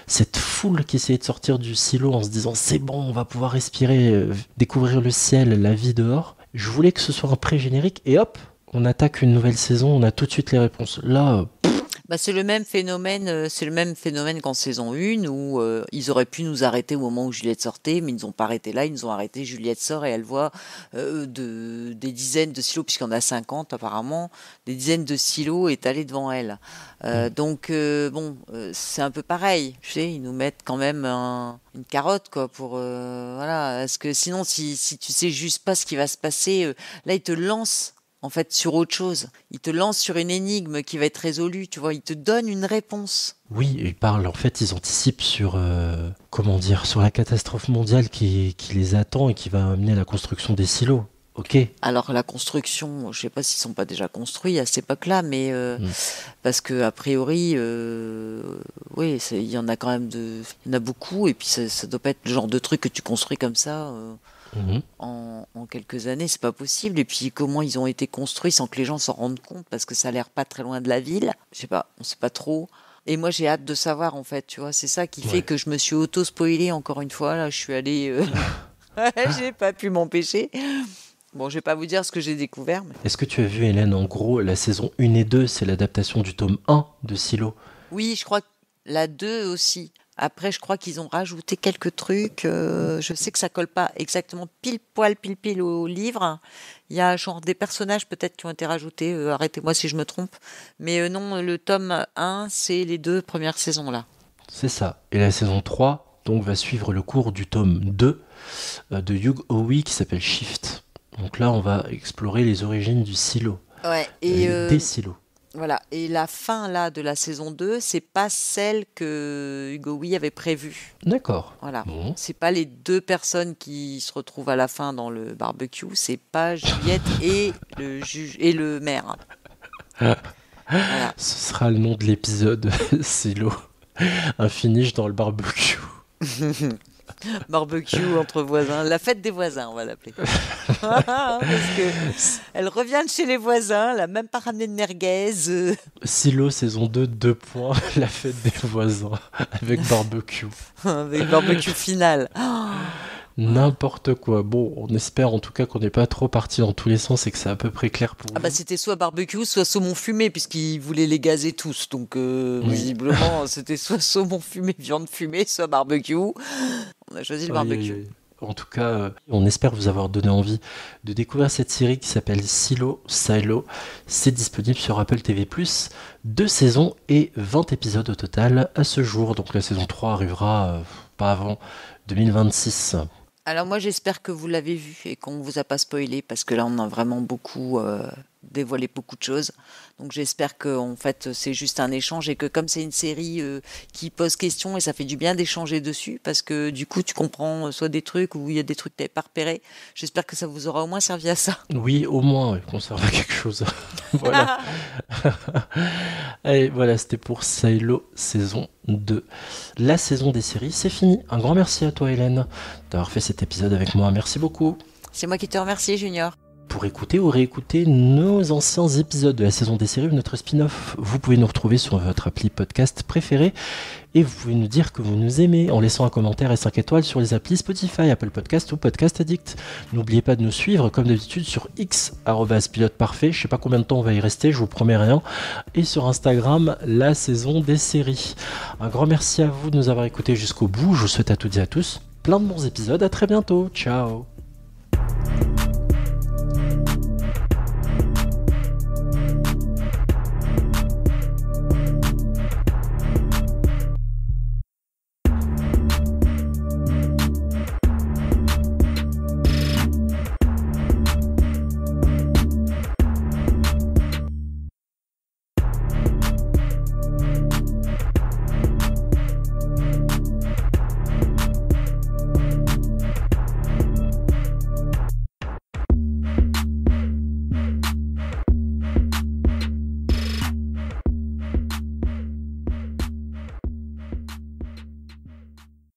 cette foule qui essayait de sortir du silo en se disant c'est bon, on va pouvoir respirer, découvrir le ciel, la vie dehors. Je voulais que ce soit un pré-générique et hop, on attaque une nouvelle saison, on a tout de suite les réponses. Là, c'est le même phénomène qu'en saison 1 où ils auraient pu nous arrêter au moment où Juliette sortait, mais ils nous ont pas arrêté là, ils nous ont arrêté, Juliette sort et elle voit des dizaines de silos, puisqu'il y en a 50 apparemment, des dizaines de silos étalés devant elle. Donc c'est un peu pareil, tu sais, ils nous mettent quand même une carotte quoi pour voilà, parce que sinon si tu sais juste pas ce qui va se passer, là ils te lancent en fait sur autre chose. Il te lance sur une énigme qui va être résolue, tu vois, il te donne une réponse. Oui, ils parlent, en fait, ils anticipent sur, sur la catastrophe mondiale qui les attend et qui va amener à la construction des silos. Ok. Alors la construction, je sais pas s'ils sont pas déjà construits à cette époque-là, mais parce que a priori, oui, il y en a quand même il y en a beaucoup, et puis ça doit pas être le genre de truc que tu construis comme ça. En quelques années, c'est pas possible. Et puis comment ils ont été construits sans que les gens s'en rendent compte, parce que ça a l'air pas très loin de la ville. Je sais pas, on sait pas trop. Et moi j'ai hâte de savoir en fait, tu vois, c'est ça qui fait que je me suis auto-spoilée encore une fois. Là, je suis allée, j'ai pas pu m'empêcher. Bon, je vais pas vous dire ce que j'ai découvert. Mais... Est-ce que tu as vu, Hélène, en gros, la saison 1 et 2, c'est l'adaptation du tome 1 de Silo? Oui, je crois que la 2 aussi. Après, je crois qu'ils ont rajouté quelques trucs. Je sais que ça colle pas exactement pile au livre. Il y a genre des personnages peut-être qui ont été rajoutés. Arrêtez-moi si je me trompe. Mais non, le tome 1, c'est les 2 premières saisons là. C'est ça. Et la saison 3, donc, va suivre le cours du tome 2 de Hugh Howey qui s'appelle Shift. Donc là, on va explorer les origines du silo. Ouais, et des silos. Voilà, et la fin là de la saison 2, c'est pas celle que Hugh Howey avait prévue. D'accord. Voilà. Bon. C'est pas les 2 personnes qui se retrouvent à la fin dans le barbecue, c'est pas Juliette et le juge et le maire. Voilà. Ce sera le nom de l'épisode, Silo. Un finish dans le barbecue. Barbecue entre voisins, la fête des voisins, on va l'appeler. Parce que elle revient de chez les voisins, elle a même pas ramené de merguez. Silo saison 2, 2 points, la fête des voisins, avec barbecue. Avec barbecue final. N'importe quoi. Bon, on espère en tout cas qu'on n'est pas trop parti dans tous les sens et que c'est à peu près clair pour vous. C'était soit barbecue, soit saumon fumé, puisqu'ils voulaient les gazer tous. Donc, visiblement, c'était soit saumon fumé, viande fumée, soit barbecue. On a choisi le barbecue. En tout cas, on espère vous avoir donné envie de découvrir cette série qui s'appelle Silo. C'est disponible sur Apple TV+, 2 saisons et 20 épisodes au total à ce jour. Donc la saison 3 arrivera pas avant 2026. Alors moi j'espère que vous l'avez vu et qu'on ne vous a pas spoilé, parce que là on a vraiment beaucoup dévoilé beaucoup de choses. Donc j'espère que en fait c'est juste un échange, et que comme c'est une série qui pose question, et ça fait du bien d'échanger dessus, parce que du coup tu comprends soit des trucs ou il y a des trucs que tu n'avais pas repérés. J'espère que ça vous aura au moins servi à ça. Oui, au moins, qu'on serve à quelque chose. Voilà. Allez, voilà, c'était pour Silo saison 2. La saison des séries, c'est fini. Un grand merci à toi, Hélène, d'avoir fait cet épisode avec moi. Merci beaucoup. C'est moi qui te remercie, Junior. pour écouter ou réécouter nos anciens épisodes de la saison des séries ou notre spin-off. Vous pouvez nous retrouver sur votre appli podcast préféré et vous pouvez nous dire que vous nous aimez en laissant un commentaire et 5 étoiles sur les applis Spotify, Apple Podcast ou Podcast Addict. N'oubliez pas de nous suivre comme d'habitude sur X @piloteparfait. Je sais pas combien de temps on va y rester, je vous promets rien. Et sur Instagram, la saison des séries. Un grand merci à vous de nous avoir écoutés jusqu'au bout. Je vous souhaite à toutes et à tous plein de bons épisodes. À très bientôt. Ciao.